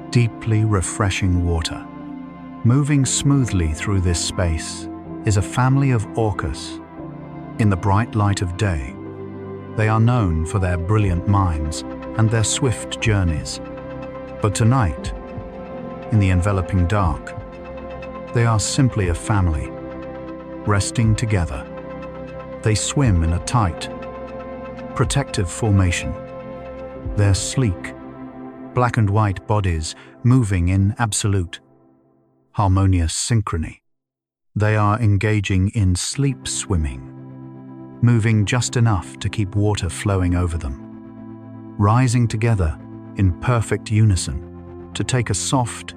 A: deeply refreshing water. Moving smoothly through this space is a family of orcas. In the bright light of day, they are known for their brilliant minds and their swift journeys. But tonight, in the enveloping dark, they are simply a family, resting together. They swim in a tight, protective formation, their sleek, black and white bodies moving in absolute, harmonious synchrony. They are engaging in sleep swimming, moving just enough to keep water flowing over them, rising together in perfect unison to take a soft,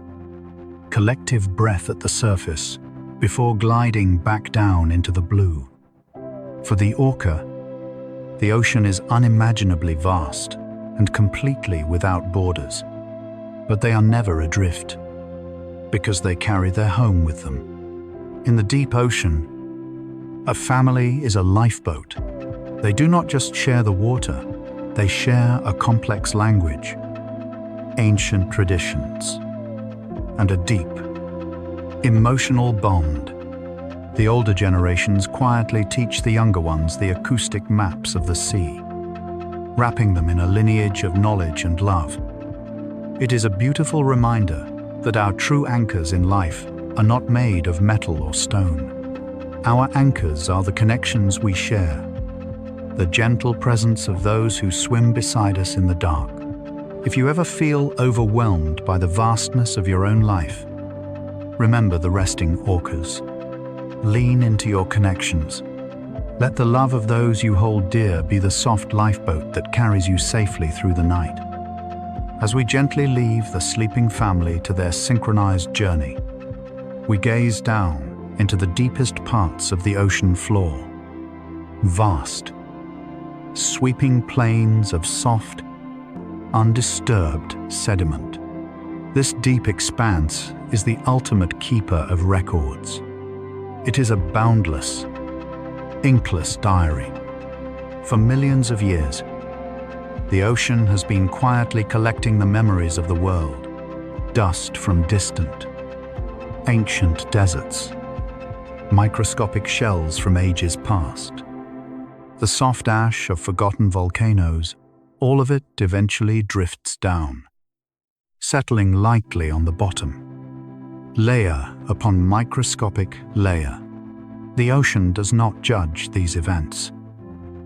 A: collective breath at the surface before gliding back down into the blue. For the orca, the ocean is unimaginably vast and completely without borders, but they are never adrift, because they carry their home with them. In the deep ocean, a family is a lifeboat. They do not just share the water, they share a complex language, ancient traditions, and a deep, emotional bond. The older generations quietly teach the younger ones the acoustic maps of the sea, wrapping them in a lineage of knowledge and love. It is a beautiful reminder that our true anchors in life are not made of metal or stone. Our anchors are the connections we share, the gentle presence of those who swim beside us in the dark. If you ever feel overwhelmed by the vastness of your own life, remember the resting orcas. Lean into your connections. Let the love of those you hold dear be the soft lifeboat that carries you safely through the night. As we gently leave the sleeping family to their synchronized journey, we gaze down into the deepest parts of the ocean floor. Vast, sweeping plains of soft, undisturbed sediment. This deep expanse is the ultimate keeper of records. It is a boundless, inkless diary. For millions of years, the ocean has been quietly collecting the memories of the world, dust from distant, ancient deserts, microscopic shells from ages past, the soft ash of forgotten volcanoes. All of it eventually drifts down, settling lightly on the bottom, layer upon microscopic layer. The ocean does not judge these events.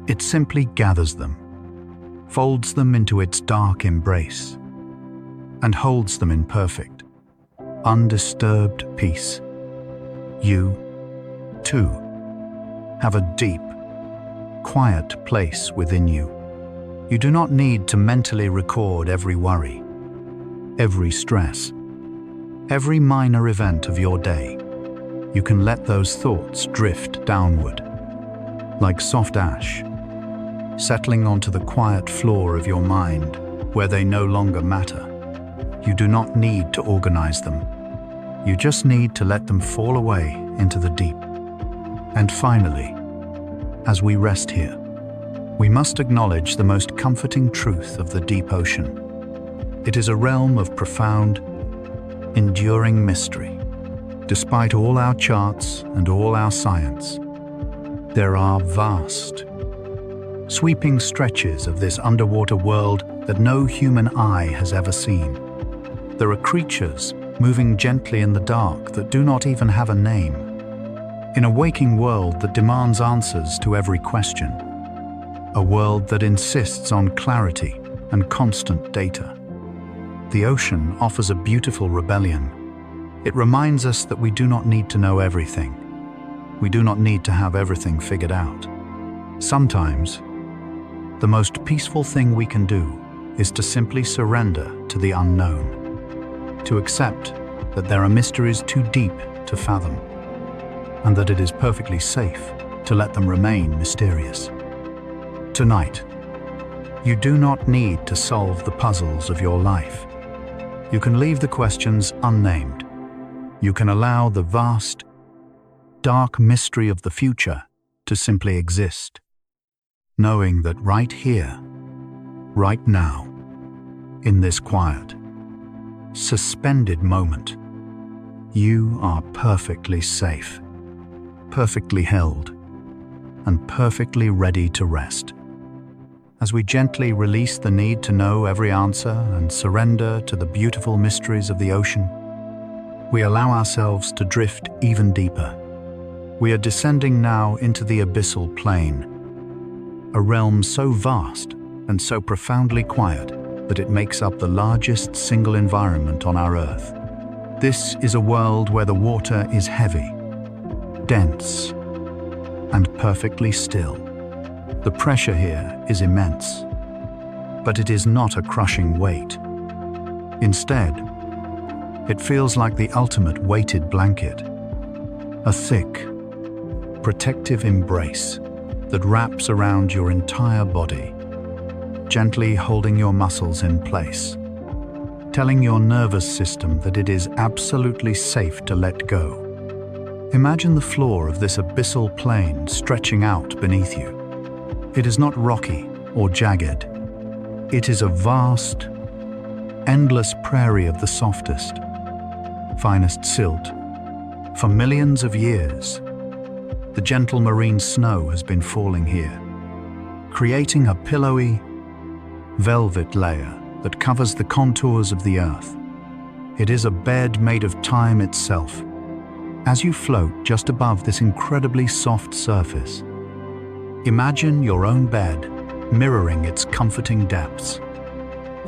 A: It simply gathers them, folds them into its dark embrace, and holds them in perfect, undisturbed peace. You, too, have a deep, quiet place within you. You do not need to mentally record every worry, every stress, every minor event of your day. You can let those thoughts drift downward, like soft ash, settling onto the quiet floor of your mind where they no longer matter. You do not need to organize them. You just need to let them fall away into the deep. And finally, as we rest here, we must acknowledge the most comforting truth of the deep ocean. It is a realm of profound, enduring mystery. Despite all our charts and all our science, there are vast, sweeping stretches of this underwater world that no human eye has ever seen. There are creatures moving gently in the dark that do not even have a name. In a waking world that demands answers to every question. A world that insists on clarity and constant data. The ocean offers a beautiful rebellion. It reminds us that we do not need to know everything. We do not need to have everything figured out. Sometimes, the most peaceful thing we can do is to simply surrender to the unknown, to accept that there are mysteries too deep to fathom, and that it is perfectly safe to let them remain mysterious. Tonight, you do not need to solve the puzzles of your life. You can leave the questions unnamed. You can allow the vast, dark mystery of the future to simply exist, knowing that right here, right now, in this quiet, suspended moment, you are perfectly safe, perfectly held, and perfectly ready to rest. As we gently release the need to know every answer and surrender to the beautiful mysteries of the ocean, we allow ourselves to drift even deeper. We are descending now into the abyssal plane, a realm so vast and so profoundly quiet that it makes up the largest single environment on our Earth. This is a world where the water is heavy, dense, and perfectly still. The pressure here is immense, but it is not a crushing weight. Instead, it feels like the ultimate weighted blanket, a thick, protective embrace that wraps around your entire body, gently holding your muscles in place, telling your nervous system that it is absolutely safe to let go. Imagine the floor of this abyssal plane stretching out beneath you. It is not rocky or jagged. It is a vast, endless prairie of the softest, finest silt. For millions of years, the gentle marine snow has been falling here, creating a pillowy, velvet layer that covers the contours of the earth. It is a bed made of time itself. As you float just above this incredibly soft surface, imagine your own bed mirroring its comforting depths.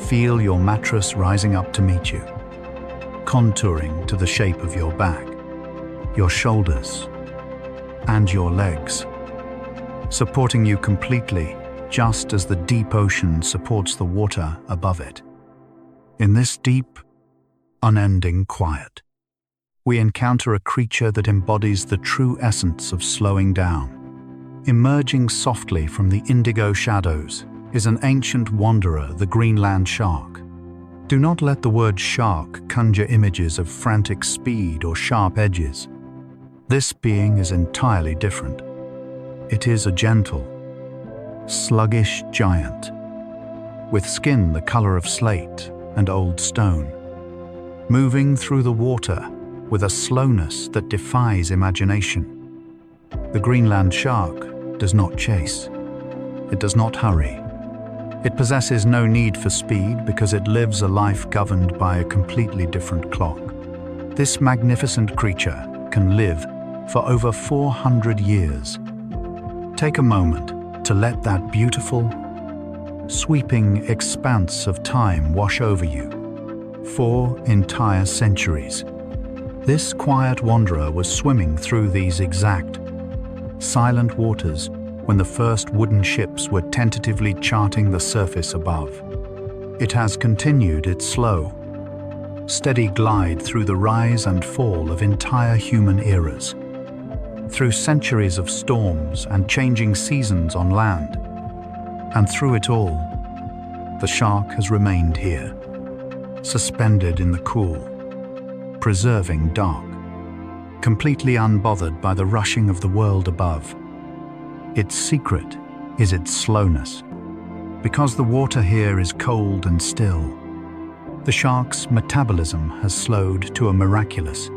A: Feel your mattress rising up to meet you, contouring to the shape of your back, your shoulders, and your legs, supporting you completely, just as the deep ocean supports the water above it. In this deep, unending quiet, we encounter a creature that embodies the true essence of slowing down. Emerging softly from the indigo shadows is an ancient wanderer, the Greenland shark. Do not let the word shark conjure images of frantic speed or sharp edges. This being is entirely different. It is a gentle, sluggish giant, with skin the color of slate and old stone, moving through the water with a slowness that defies imagination. The Greenland shark does not chase. It does not hurry. It possesses no need for speed because it lives a life governed by a completely different clock. This magnificent creature can live for over 400 years. Take a moment to let that beautiful, sweeping expanse of time wash over you. 4 entire centuries. This quiet wanderer was swimming through these exact, silent waters when the first wooden ships were tentatively charting the surface above. It has continued its slow, steady glide through the rise and fall of entire human eras, through centuries of storms and changing seasons on land. And through it all, the shark has remained here, suspended in the cool, preserving dark, completely unbothered by the rushing of the world above. Its secret is its slowness. Because the water here is cold and still, the shark's metabolism has slowed to a miraculous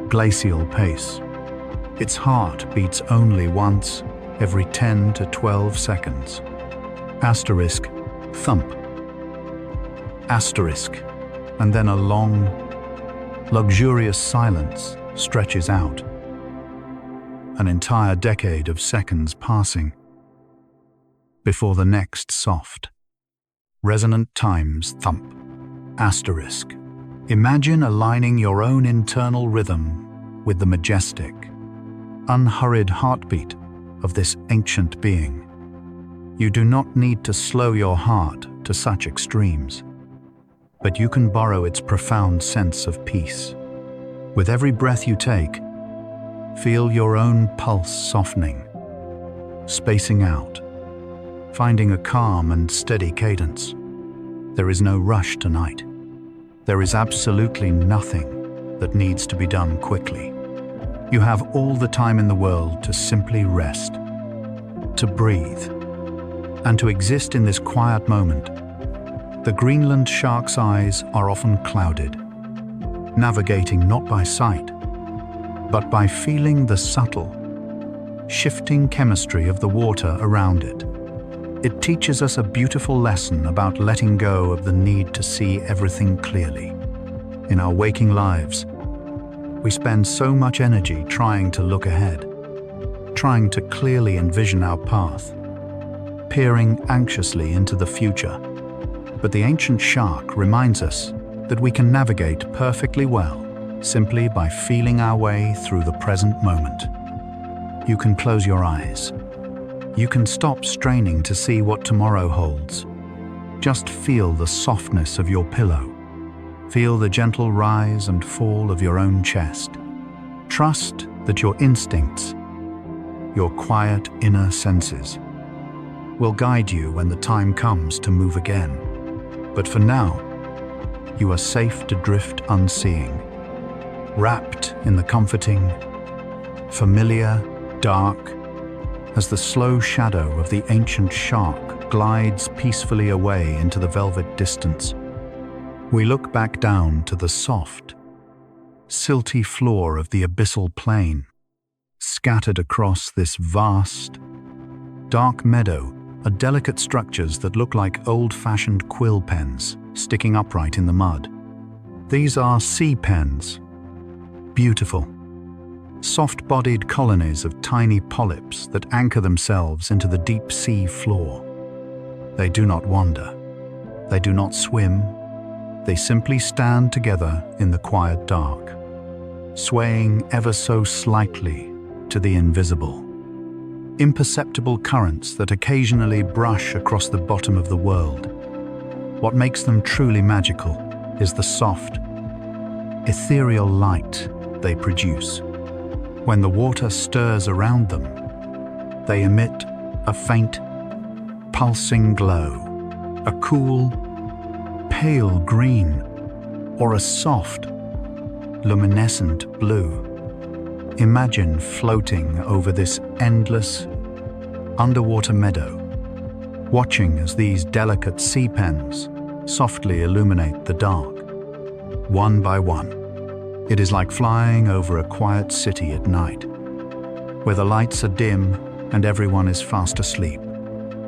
A: glacial pace. Its heart beats only once every 10 to 12 seconds. Asterisk, thump. Asterisk, and then a long, luxurious silence stretches out. An entire decade of seconds passing before the next soft, resonant times thump. Asterisk. Imagine aligning your own internal rhythm with the majestic, unhurried heartbeat of this ancient being. You do not need to slow your heart to such extremes, but you can borrow its profound sense of peace. With every breath you take, feel your own pulse softening, spacing out, finding a calm and steady cadence. There is no rush tonight. There is absolutely nothing that needs to be done quickly. You have all the time in the world to simply rest, to breathe, and to exist in this quiet moment. The Greenland shark's eyes are often clouded, navigating not by sight, but by feeling the subtle, shifting chemistry of the water around it. It teaches us a beautiful lesson about letting go of the need to see everything clearly. In our waking lives, we spend so much energy trying to look ahead, trying to clearly envision our path, peering anxiously into the future. But the ancient shark reminds us that we can navigate perfectly well simply by feeling our way through the present moment. You can close your eyes. You can stop straining to see what tomorrow holds. Just feel the softness of your pillow. Feel the gentle rise and fall of your own chest. Trust that your instincts, your quiet inner senses, will guide you when the time comes to move again. But for now, you are safe to drift unseeing, wrapped in the comforting, familiar, dark, as the slow shadow of the ancient shark glides peacefully away into the velvet distance. We look back down to the soft, silty floor of the abyssal plain, scattered across this vast, dark meadow are delicate structures that look like old-fashioned quill pens sticking upright in the mud. These are sea pens, beautiful, soft-bodied colonies of tiny polyps that anchor themselves into the deep sea floor. They do not wander. They do not swim. They simply stand together in the quiet dark, swaying ever so slightly to the invisible. Imperceptible currents that occasionally brush across the bottom of the world. What makes them truly magical is the soft, ethereal light they produce. When the water stirs around them, they emit a faint, pulsing glow, a cool, pale green, or a soft, luminescent blue. Imagine floating over this endless, underwater meadow, watching as these delicate sea pens softly illuminate the dark, one by one. It is like flying over a quiet city at night, where the lights are dim and everyone is fast asleep.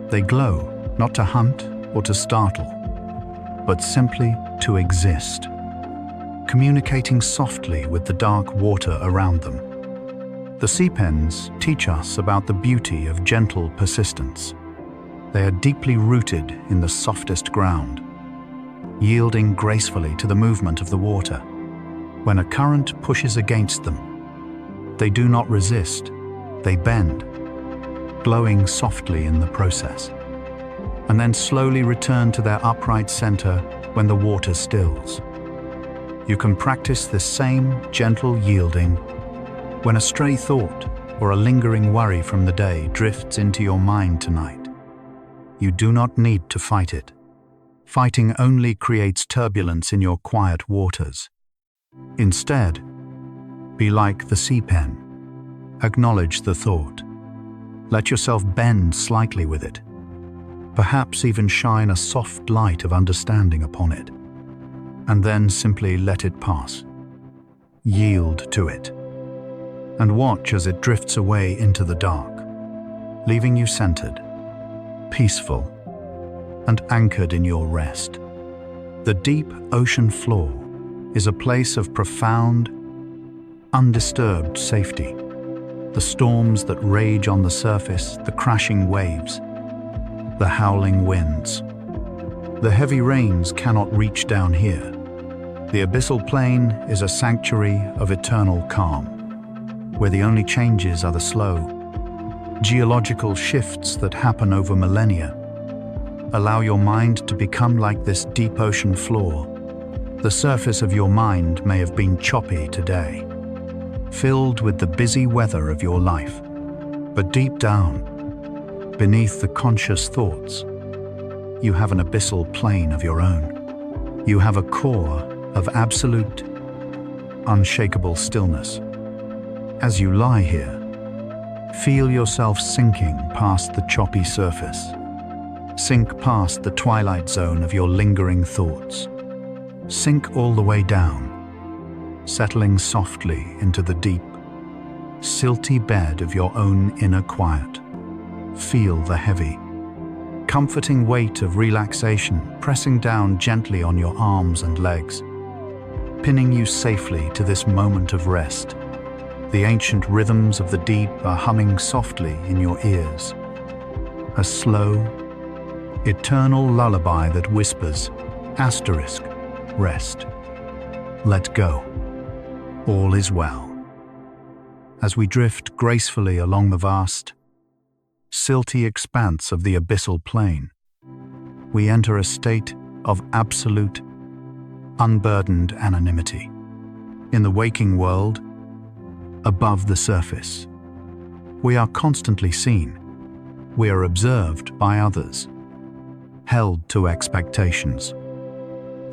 A: They glow not to hunt or to startle, but simply to exist, communicating softly with the dark water around them. The sea pens teach us about the beauty of gentle persistence. They are deeply rooted in the softest ground, yielding gracefully to the movement of the water. When a current pushes against them, they do not resist, they bend, glowing softly in the process, and then slowly return to their upright center when the water stills. You can practice this same gentle yielding when a stray thought or a lingering worry from the day drifts into your mind tonight. You do not need to fight it. Fighting only creates turbulence in your quiet waters. Instead, be like the sea pen. Acknowledge the thought. Let yourself bend slightly with it. Perhaps even shine a soft light of understanding upon it. And then simply let it pass. yield to it, and watch as it drifts away into the dark, leaving you centered, peaceful, and anchored in your rest. The deep ocean floor is a place of profound, undisturbed safety. The storms that rage on the surface, the crashing waves, the howling winds. The heavy rains cannot reach down here. The abyssal plain is a sanctuary of eternal calm, where the only changes are the slow, geological shifts that happen over millennia. Allow your mind to become like this deep ocean floor. The surface of your mind may have been choppy today, filled with the busy weather of your life, but deep down, beneath the conscious thoughts, you have an abyssal plane of your own. You have a core of absolute, unshakable stillness. As you lie here, feel yourself sinking past the choppy surface. Sink past the twilight zone of your lingering thoughts. Sink all the way down, settling softly into the deep, silty bed of your own inner quiet. Feel the heavy, comforting weight of relaxation pressing down gently on your arms and legs, pinning you safely to this moment of rest. The ancient rhythms of the deep are humming softly in your ears. A slow, eternal lullaby that whispers, asterisk, rest. Let go. All is well. As we drift gracefully along the vast, silty expanse of the abyssal plain, we enter a state of absolute, unburdened anonymity. In the waking world, above the surface, we are constantly seen. We are observed by others, held to expectations,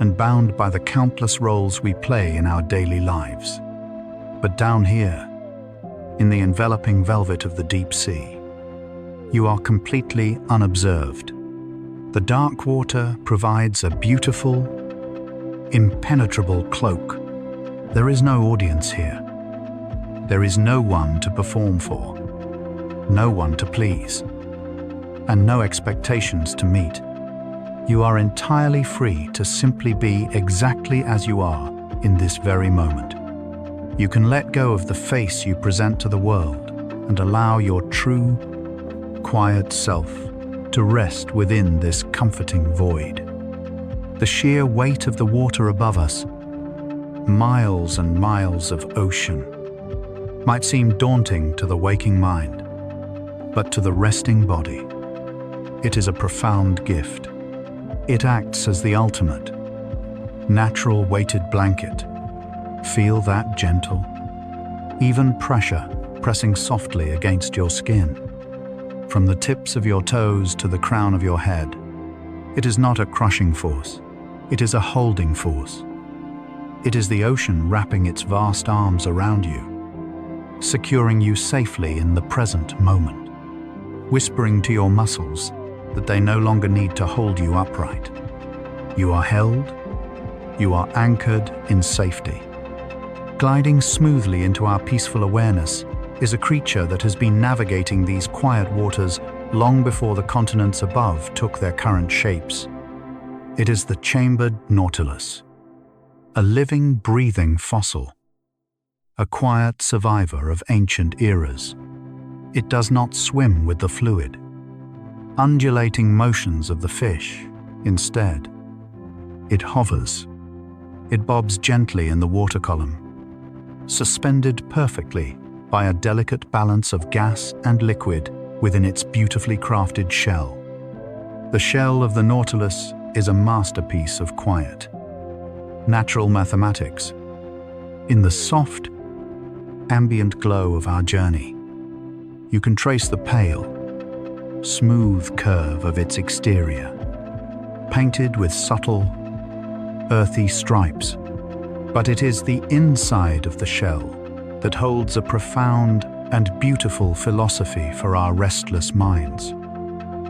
A: and bound by the countless roles we play in our daily lives. But down here, in the enveloping velvet of the deep sea, you are completely unobserved. The dark water provides a beautiful, impenetrable cloak. There is no audience here. There is no one to perform for, no one to please, and no expectations to meet. You are entirely free to simply be exactly as you are in this very moment. You can let go of the face you present to the world and allow your true, quiet self to rest within this comforting void. The sheer weight of the water above us, miles and miles of ocean, might seem daunting to the waking mind, but to the resting body, it is a profound gift. It acts as the ultimate, natural weighted blanket. Feel that gentle, even pressure pressing softly against your skin. From the tips of your toes to the crown of your head, it is not a crushing force. It is a holding force. It is the ocean wrapping its vast arms around you, securing you safely in the present moment, whispering to your muscles that they no longer need to hold you upright. You are held, you are anchored in safety. Gliding smoothly into our peaceful awareness is a creature that has been navigating these quiet waters long before the continents above took their current shapes. It is the chambered nautilus, a living, breathing fossil, a quiet survivor of ancient eras. It does not swim with the fluid, undulating motions of the fish. Instead, it hovers. It bobs gently in the water column, suspended perfectly by a delicate balance of gas and liquid within its beautifully crafted shell. The shell of the nautilus is a masterpiece of quiet, natural mathematics. In the soft, ambient glow of our journey, you can trace the pale, smooth curve of its exterior, painted with subtle, earthy stripes. But it is the inside of the shell that holds a profound and beautiful philosophy for our restless minds.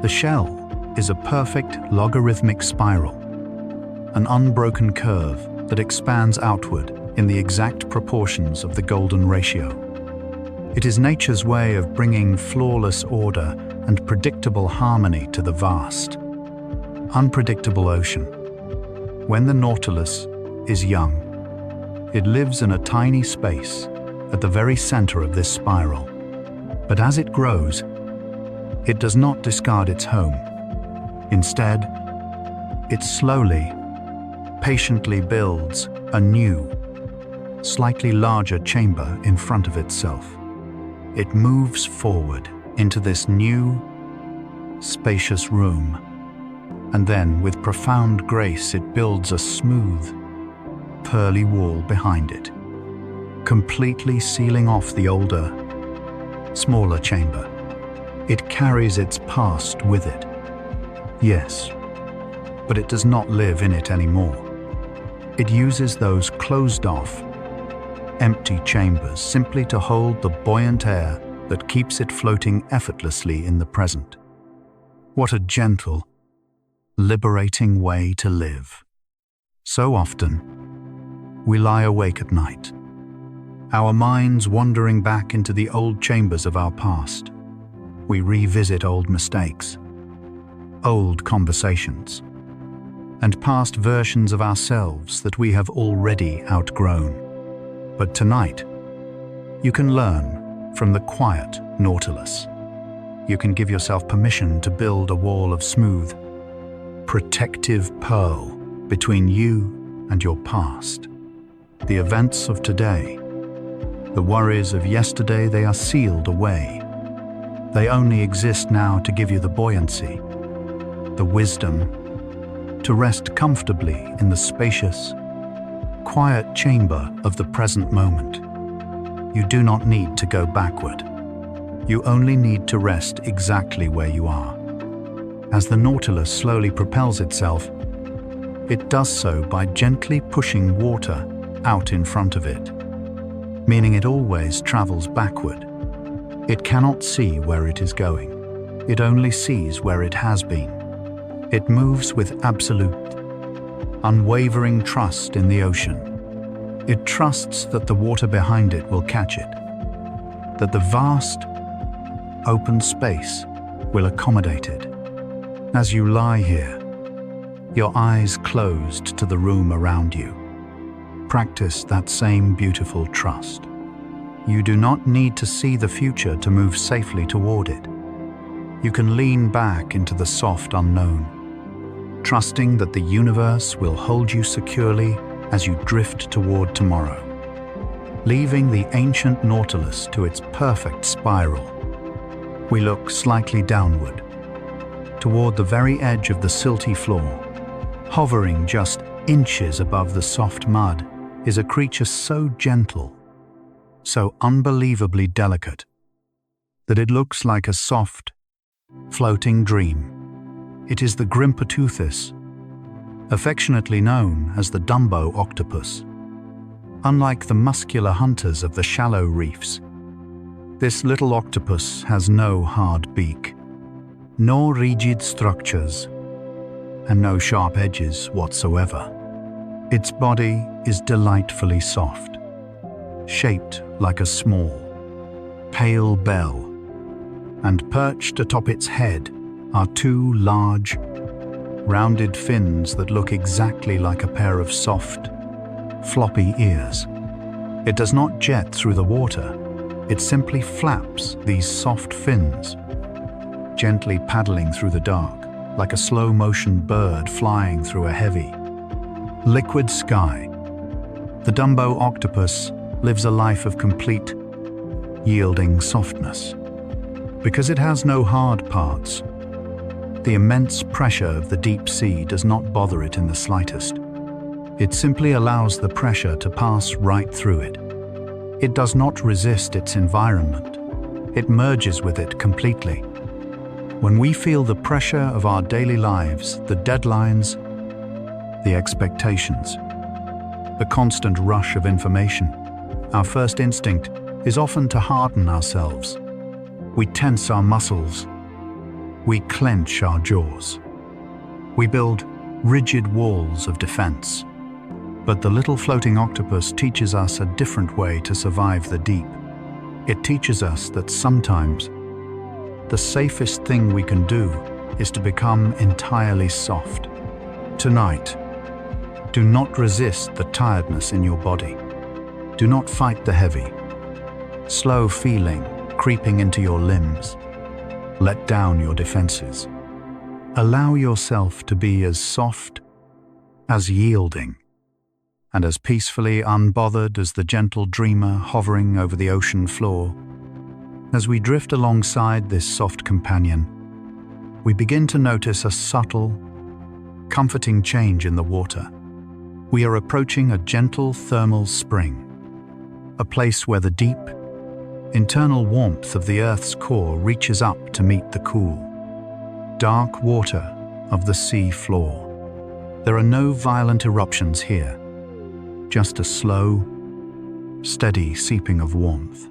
A: The shell is a perfect logarithmic spiral, an unbroken curve that expands outward in the exact proportions of the golden ratio. It is nature's way of bringing flawless order and predictable harmony to the vast, unpredictable ocean. When the Nautilus is young, it lives in a tiny space at the very center of this spiral. But as it grows, it does not discard its home. Instead, it slowly, patiently builds a new, slightly larger chamber in front of itself. It moves forward into this new, spacious room, and then, with profound grace, it builds a smooth, pearly wall behind it, completely sealing off the older, smaller chamber. It carries its past with it. Yes, but it does not live in it anymore. It uses those closed-off, empty chambers simply to hold the buoyant air that keeps it floating effortlessly in the present. What a gentle, liberating way to live. So often, we lie awake at night, our minds wandering back into the old chambers of our past. We revisit old mistakes, old conversations, and past versions of ourselves that we have already outgrown. But tonight, you can learn from the quiet Nautilus. You can give yourself permission to build a wall of smooth, protective pearl between you and your past. The events of today, the worries of yesterday, they are sealed away. They only exist now to give you the buoyancy, the wisdom, to rest comfortably in the spacious, quiet chamber of the present moment. You do not need to go backward. You only need to rest exactly where you are. As the Nautilus slowly propels itself, it does so by gently pushing water out in front of it, meaning it always travels backward. It cannot see where it is going. It only sees where it has been. It moves with absolute, unwavering trust in the ocean. It trusts that the water behind it will catch it, that the vast, open space will accommodate it. As you lie here, your eyes closed to the room around you, practice that same beautiful trust. You do not need to see the future to move safely toward it. You can lean back into the soft unknown, trusting that the universe will hold you securely as you drift toward tomorrow. Leaving the ancient Nautilus to its perfect spiral, we look slightly downward, toward the very edge of the silty floor. Hovering just inches above the soft mud is a creature so gentle, so unbelievably delicate, that it looks like a soft, floating dream. It is the Grimpoteuthis, affectionately known as the Dumbo octopus. Unlike the muscular hunters of the shallow reefs, this little octopus has no hard beak, nor rigid structures, and no sharp edges whatsoever. Its body is delightfully soft, shaped like a small, pale bell, and perched atop its head are two large, rounded fins that look exactly like a pair of soft, floppy ears. It does not jet through the water. It simply flaps these soft fins, gently paddling through the dark, like a slow-motion bird flying through a heavy, liquid sky. The Dumbo octopus lives a life of complete, yielding softness. Because it has no hard parts, the immense pressure of the deep sea does not bother it in the slightest. It simply allows the pressure to pass right through it. It does not resist its environment. It merges with it completely. When we feel the pressure of our daily lives, the deadlines, the expectations, the constant rush of information, our first instinct is often to harden ourselves. We tense our muscles. We clench our jaws. We build rigid walls of defense. But the little floating octopus teaches us a different way to survive the deep. It teaches us that sometimes the safest thing we can do is to become entirely soft. Tonight, do not resist the tiredness in your body. Do not fight the heavy, slow feeling creeping into your limbs. Let down your defenses. Allow yourself to be as soft, as yielding, and as peacefully unbothered as the gentle dreamer hovering over the ocean floor. As we drift alongside this soft companion, we begin to notice a subtle, comforting change in the water. We are approaching a gentle thermal spring, a place where the deep, internal warmth of the Earth's core reaches up to meet the cool, dark water of the sea floor. There are no violent eruptions here, just a slow, steady seeping of warmth.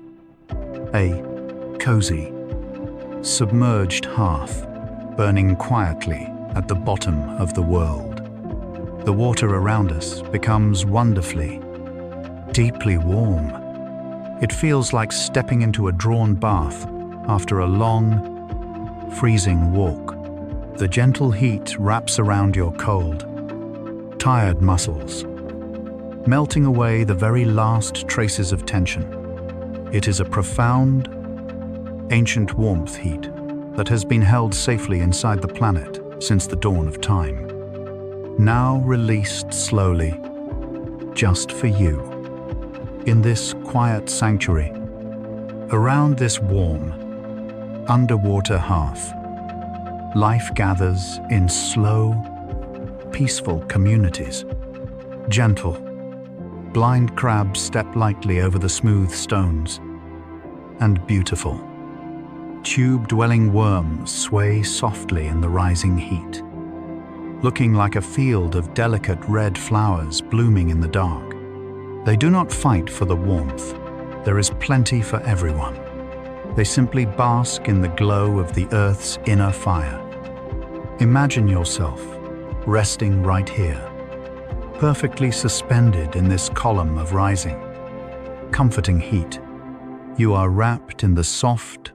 A: A cozy, submerged hearth burning quietly at the bottom of the world. The water around us becomes wonderfully, deeply warm. It feels like stepping into a drawn bath after a long, freezing walk. The gentle heat wraps around your cold, tired muscles, melting away the very last traces of tension. It is a profound, ancient warmth heat that has been held safely inside the planet since the dawn of time, now released slowly, just for you. In this quiet sanctuary, around this warm, underwater hearth, life gathers in slow, peaceful communities. Gentle, blind crabs step lightly over the smooth stones, and beautiful, tube-dwelling worms sway softly in the rising heat, looking like a field of delicate red flowers blooming in the dark. They do not fight for the warmth. There is plenty for everyone. They simply bask in the glow of the Earth's inner fire. Imagine yourself resting right here, perfectly suspended in this column of rising, comforting heat. You are wrapped in the soft,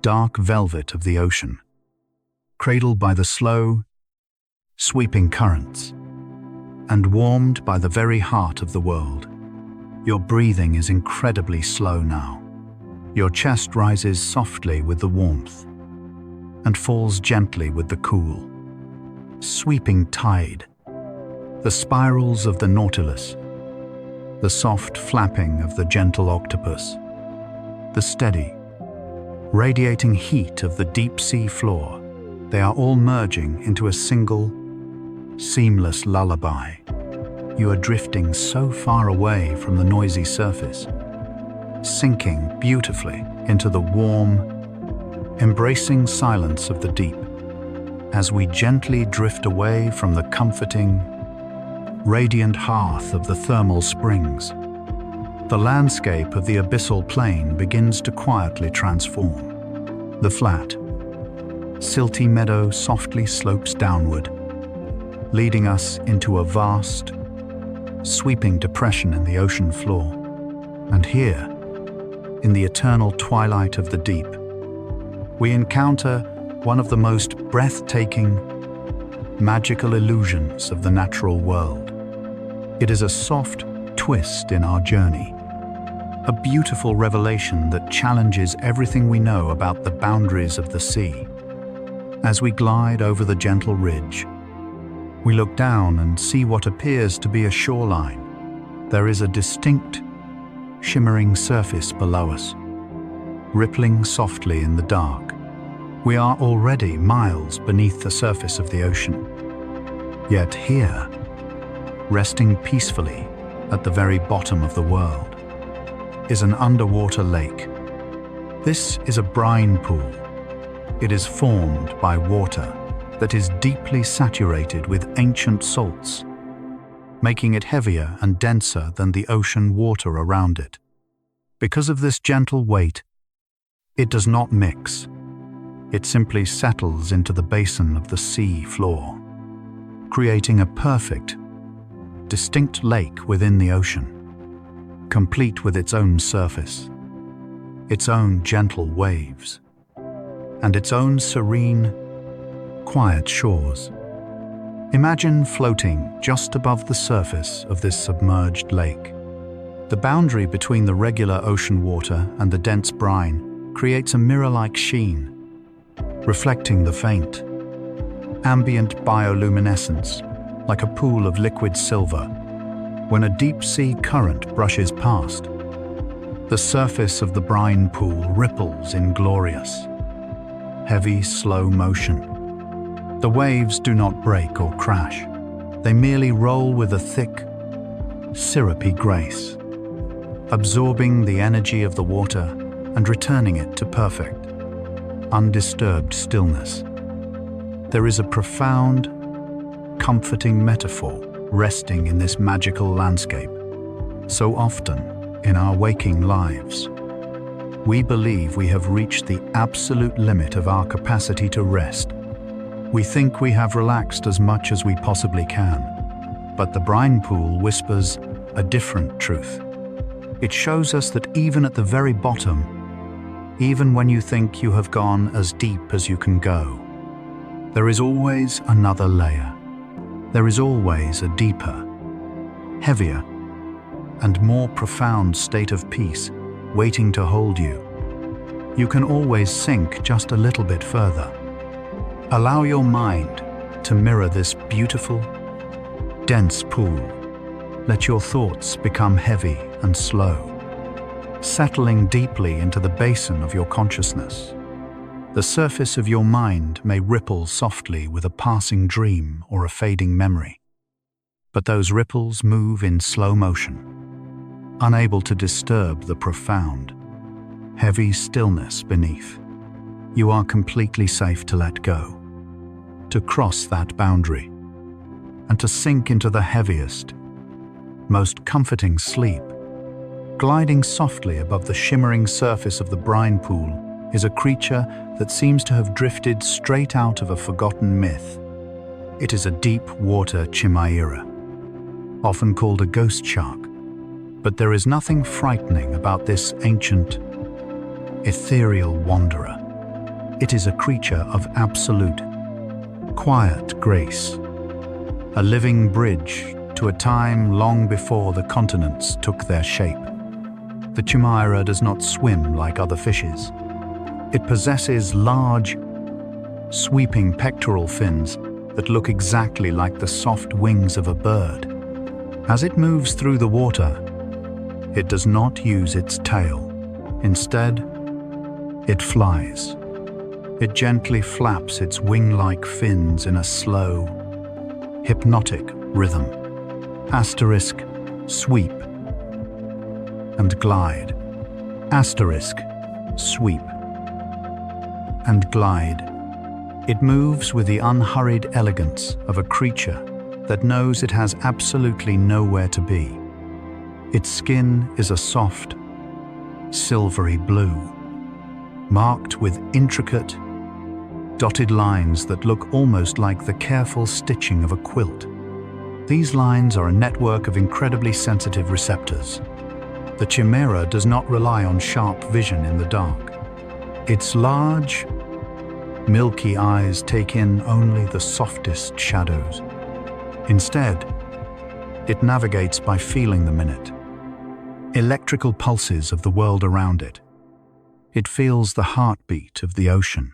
A: dark velvet of the ocean, cradled by the slow, sweeping currents, and warmed by the very heart of the world. Your breathing is incredibly slow now. Your chest rises softly with the warmth and falls gently with the cool, sweeping tide, the spirals of the nautilus, the soft flapping of the gentle octopus, the steady, radiating heat of the deep sea floor. They are all merging into a single, seamless lullaby. You are drifting so far away from the noisy surface, sinking beautifully into the warm, embracing silence of the deep. As we gently drift away from the comforting, radiant hearth of the thermal springs, the landscape of the abyssal plain begins to quietly transform. The flat, silty meadow softly slopes downward, leading us into a vast, sweeping depression in the ocean floor. And here, in the eternal twilight of the deep, we encounter one of the most breathtaking, magical illusions of the natural world. It is a soft twist in our journey, a beautiful revelation that challenges everything we know about the boundaries of the sea. As we glide over the gentle ridge, we look down and see what appears to be a shoreline. There is a distinct, shimmering surface below us, rippling softly in the dark. We are already miles beneath the surface of the ocean. Yet here, resting peacefully at the very bottom of the world, is an underwater lake. This is a brine pool. It is formed by water that is deeply saturated with ancient salts, making it heavier and denser than the ocean water around it. Because of this gentle weight, it does not mix. It simply settles into the basin of the sea floor, creating a perfect, distinct lake within the ocean, complete with its own surface, its own gentle waves, and its own serene, quiet shores. Imagine floating just above the surface of this submerged lake. The boundary between the regular ocean water and the dense brine creates a mirror-like sheen, reflecting the faint, ambient bioluminescence like a pool of liquid silver when a deep-sea current brushes past. The surface of the brine pool ripples in glorious, heavy, slow motion. The waves do not break or crash. They merely roll with a thick, syrupy grace, absorbing the energy of the water and returning it to perfect, undisturbed stillness. There is a profound, comforting metaphor resting in this magical landscape. So often, in our waking lives, we believe we have reached the absolute limit of our capacity to rest. We think we have relaxed as much as we possibly can, but the brine pool whispers a different truth. It shows us that even at the very bottom, even when you think you have gone as deep as you can go, there is always another layer. There is always a deeper, heavier, and more profound state of peace waiting to hold you. You can always sink just a little bit further. Allow your mind to mirror this beautiful, dense pool. Let your thoughts become heavy and slow, settling deeply into the basin of your consciousness. The surface of your mind may ripple softly with a passing dream or a fading memory, but those ripples move in slow motion, unable to disturb the profound, heavy stillness beneath. You are completely safe to let go, to cross that boundary, and to sink into the heaviest, most comforting sleep. Gliding softly above the shimmering surface of the brine pool is a creature that seems to have drifted straight out of a forgotten myth. It is a deep water chimera, often called a ghost shark, but there is nothing frightening about this ancient, ethereal wanderer. It is a creature of absolute, quiet grace, a living bridge to a time long before the continents took their shape. The chimera does not swim like other fishes. It possesses large, sweeping pectoral fins that look exactly like the soft wings of a bird. As it moves through the water, it does not use its tail. Instead, it flies. It gently flaps its wing-like fins in a slow, hypnotic rhythm. Asterisk, sweep, and glide. Asterisk, sweep, and glide. It moves with the unhurried elegance of a creature that knows it has absolutely nowhere to be. Its skin is a soft, silvery blue, marked with intricate, dotted lines that look almost like the careful stitching of a quilt. These lines are a network of incredibly sensitive receptors. The chimera does not rely on sharp vision in the dark. Its large, milky eyes take in only the softest shadows. Instead, it navigates by feeling the minute, electrical pulses of the world around it. It feels the heartbeat of the ocean.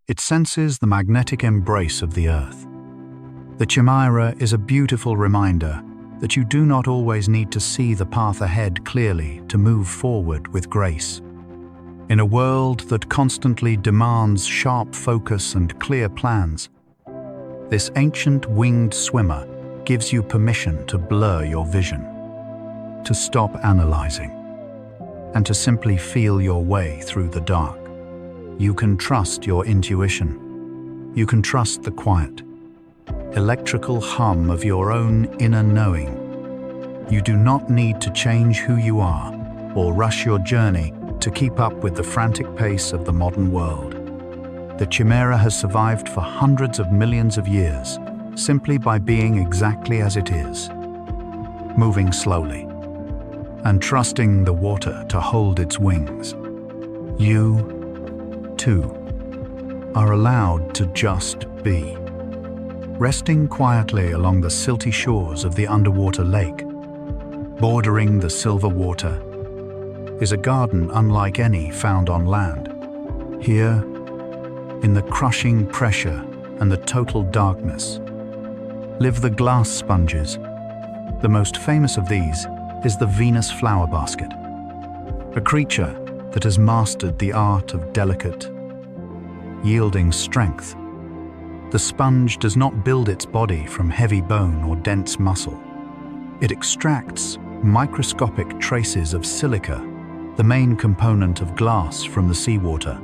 A: It senses the magnetic embrace of the earth. The chimera is a beautiful reminder that you do not always need to see the path ahead clearly to move forward with grace. In a world that constantly demands sharp focus and clear plans, this ancient winged swimmer gives you permission to blur your vision, to stop analyzing, and to simply feel your way through the dark. You can trust your intuition. You can trust the quiet, electrical hum of your own inner knowing. You do not need to change who you are or rush your journey to keep up with the frantic pace of the modern world. The chimera has survived for hundreds of millions of years simply by being exactly as it is, moving slowly, and trusting the water to hold its wings. You, too, are allowed to just be. Resting quietly along the silty shores of the underwater lake, bordering the silver water, is a garden unlike any found on land. Here, in the crushing pressure and the total darkness, live the glass sponges. The most famous of these is the Venus flower basket, a creature that has mastered the art of delicate, yielding strength. The sponge does not build its body from heavy bone or dense muscle. It extracts microscopic traces of silica, the main component of glass from the seawater,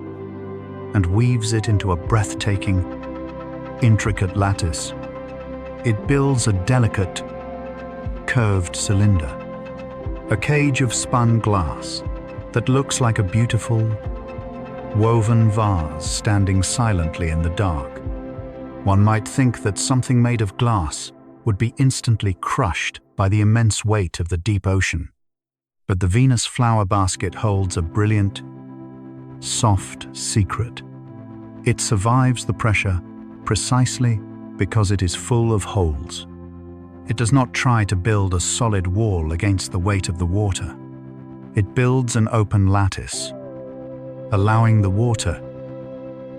A: and weaves it into a breathtaking, intricate lattice. It builds a delicate, curved cylinder, a cage of spun glass that looks like a beautiful, woven vase standing silently in the dark. One might think that something made of glass would be instantly crushed by the immense weight of the deep ocean. But the Venus flower basket holds a brilliant, soft secret. It survives the pressure precisely because it is full of holes. It does not try to build a solid wall against the weight of the water. It builds an open lattice, allowing the water,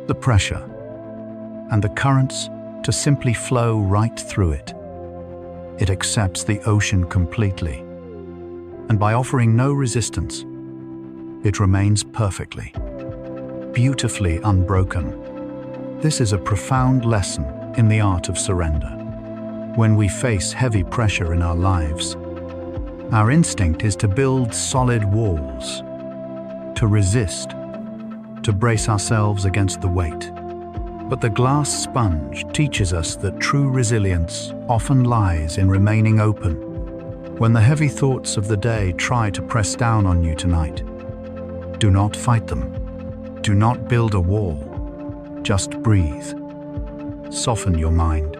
A: the pressure, and the currents to simply flow right through it. It accepts the ocean completely, and by offering no resistance, it remains perfectly, beautifully unbroken. This is a profound lesson in the art of surrender. When we face heavy pressure in our lives, our instinct is to build solid walls, to resist, to brace ourselves against the weight. But the glass sponge teaches us that true resilience often lies in remaining open. When the heavy thoughts of the day try to press down on you tonight, do not fight them. Do not build a wall. Just breathe. Soften your mind,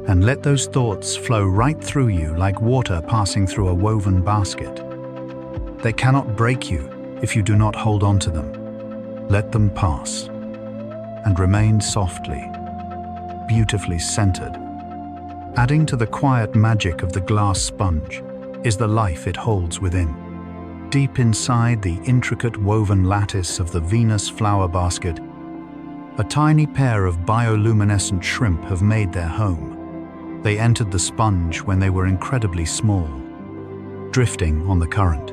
A: and let those thoughts flow right through you like water passing through a woven basket. They cannot break you if you do not hold on to them. Let them pass, and remain softly, beautifully centered. Adding to the quiet magic of the glass sponge is the life it holds within. Deep inside the intricate woven lattice of the Venus flower basket, a tiny pair of bioluminescent shrimp have made their home. They entered the sponge when they were incredibly small, drifting on the current.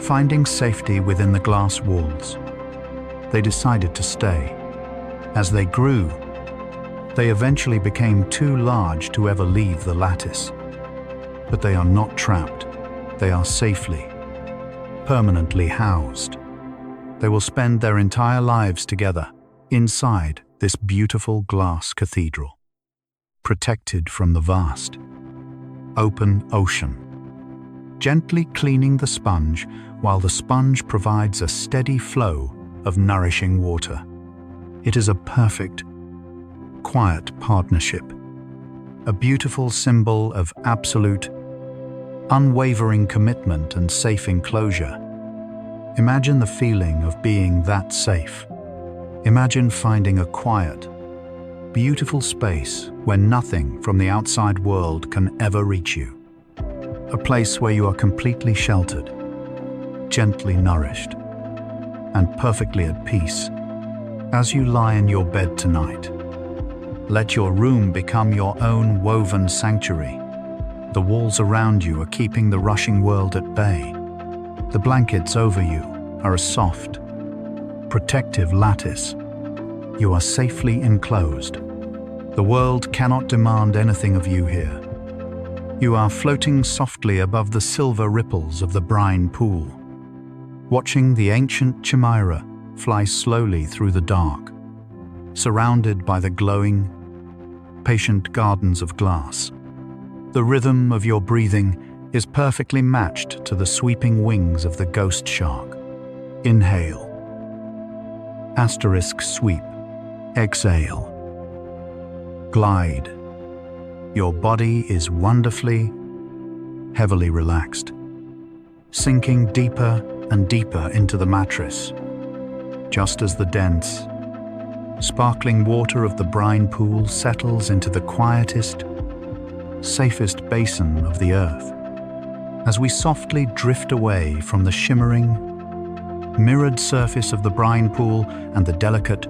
A: Finding safety within the glass walls, they decided to stay. As they grew, they eventually became too large to ever leave the lattice. But they are not trapped. They are safely, permanently housed. They will spend their entire lives together inside this beautiful glass cathedral, protected from the vast, open ocean, gently cleaning the sponge while the sponge provides a steady flow of nourishing water. It is a perfect, quiet partnership, a beautiful symbol of absolute, unwavering commitment and safe enclosure. Imagine the feeling of being that safe. Imagine finding a quiet, beautiful space where nothing from the outside world can ever reach you. A place where you are completely sheltered, gently nourished, and perfectly at peace. As you lie in your bed tonight, let your room become your own woven sanctuary. The walls around you are keeping the rushing world at bay. The blankets over you are a soft, protective lattice. You are safely enclosed. The world cannot demand anything of you here. You are floating softly above the silver ripples of the brine pool, watching the ancient chimera fly slowly through the dark, surrounded by the glowing, patient gardens of glass. The rhythm of your breathing is perfectly matched to the sweeping wings of the ghost shark. Inhale. Asterisk sweep. Exhale. Glide. Your body is wonderfully, heavily relaxed, sinking deeper and deeper into the mattress, just as the dense, sparkling water of the brine pool settles into the quietest, safest basin of the earth. As we softly drift away from the shimmering, mirrored surface of the brine pool and the delicate,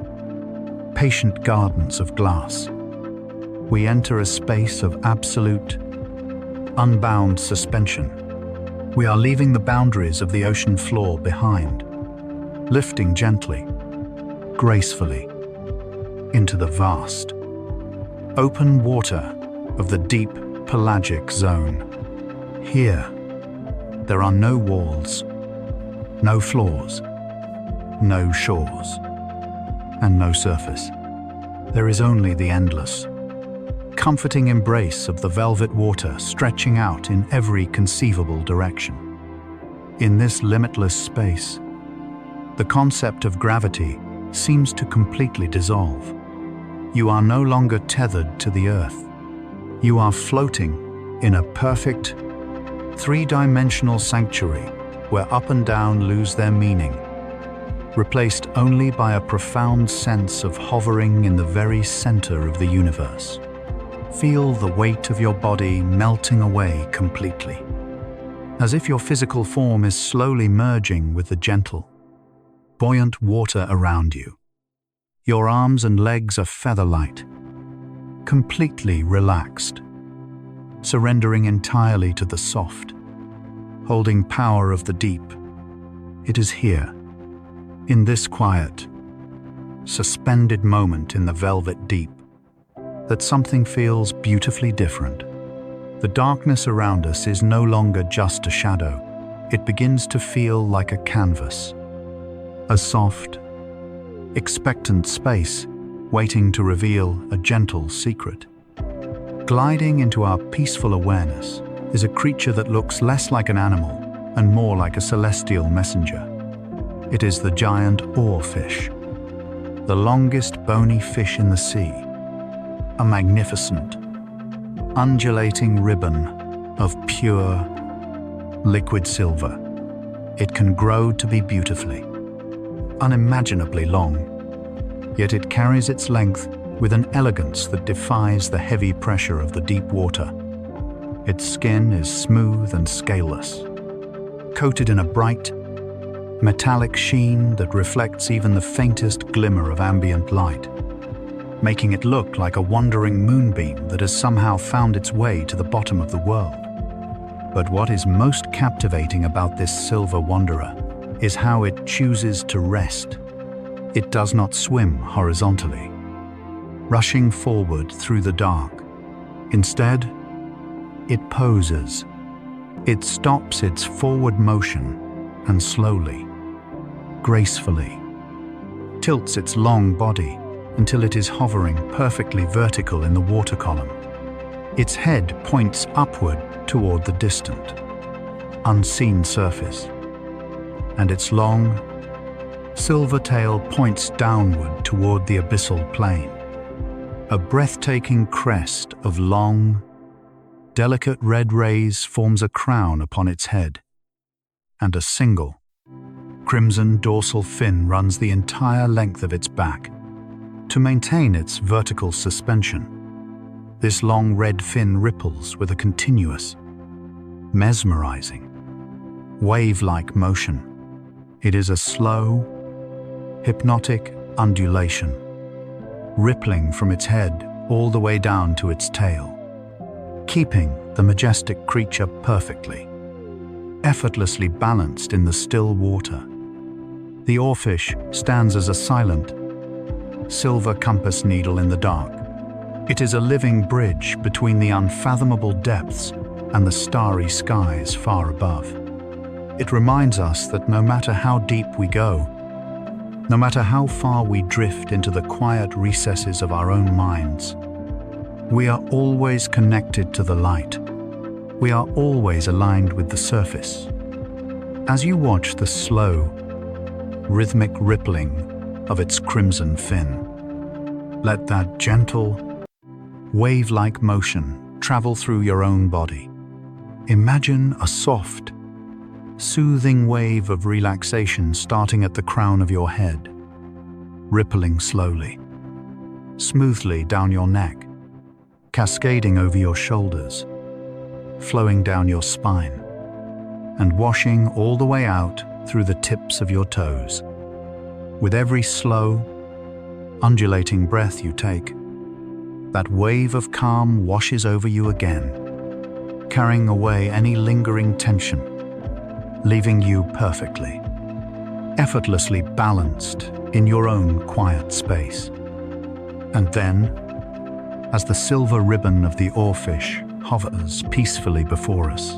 A: patient gardens of glass, we enter a space of absolute, unbound suspension. We are leaving the boundaries of the ocean floor behind, lifting gently, gracefully, into the vast, open water of the deep pelagic zone. Here, there are no walls, no floors, no shores, and no surface. There is only the endless, comforting embrace of the velvet water stretching out in every conceivable direction. In this limitless space, the concept of gravity seems to completely dissolve. You are no longer tethered to the earth. You are floating in a perfect, three-dimensional sanctuary where up and down lose their meaning, replaced only by a profound sense of hovering in the very center of the universe. Feel the weight of your body melting away completely, as if your physical form is slowly merging with the gentle, buoyant water around you. Your arms and legs are feather-light, completely relaxed, surrendering entirely to the soft, holding power of the deep. It is here, in this quiet, suspended moment in the velvet deep, that something feels beautifully different. The darkness around us is no longer just a shadow. It begins to feel like a canvas, a soft, expectant space waiting to reveal a gentle secret. Gliding into our peaceful awareness is a creature that looks less like an animal and more like a celestial messenger. It is the giant oarfish, the longest bony fish in the sea, a magnificent, undulating ribbon of pure, liquid silver. It can grow to be beautifully, unimaginably long, yet it carries its length with an elegance that defies the heavy pressure of the deep water. Its skin is smooth and scaleless, coated in a bright, metallic sheen that reflects even the faintest glimmer of ambient light, making it look like a wandering moonbeam that has somehow found its way to the bottom of the world. But what is most captivating about this silver wanderer is how it chooses to rest. It does not swim horizontally, rushing forward through the dark. Instead, it poses. It stops its forward motion and slowly, gracefully, tilts its long body until it is hovering perfectly vertical in the water column. Its head points upward toward the distant, unseen surface, and its long, silver tail points downward toward the abyssal plain. A breathtaking crest of long, delicate red rays forms a crown upon its head, and a single, crimson dorsal fin runs the entire length of its back. To maintain its vertical suspension, this long red fin ripples with a continuous, mesmerizing, wave-like motion. It is a slow, hypnotic undulation, rippling from its head all the way down to its tail, keeping the majestic creature perfectly, effortlessly balanced in the still water. The oarfish stands as a silent, silver compass needle in the dark. It is a living bridge between the unfathomable depths and the starry skies far above. It reminds us that no matter how deep we go, no matter how far we drift into the quiet recesses of our own minds, we are always connected to the light. We are always aligned with the surface. As you watch the slow, rhythmic rippling of its crimson fin, let that gentle, wave-like motion travel through your own body, Imagine a soft, soothing wave of relaxation starting at the crown of your head, rippling slowly, smoothly down your neck, cascading over your shoulders, flowing down your spine, and washing all the way out through the tips of your toes. With every slow, undulating breath you take, that wave of calm washes over you again, carrying away any lingering tension, leaving you perfectly, effortlessly balanced in your own quiet space. And then, as the silver ribbon of the oarfish hovers peacefully before us,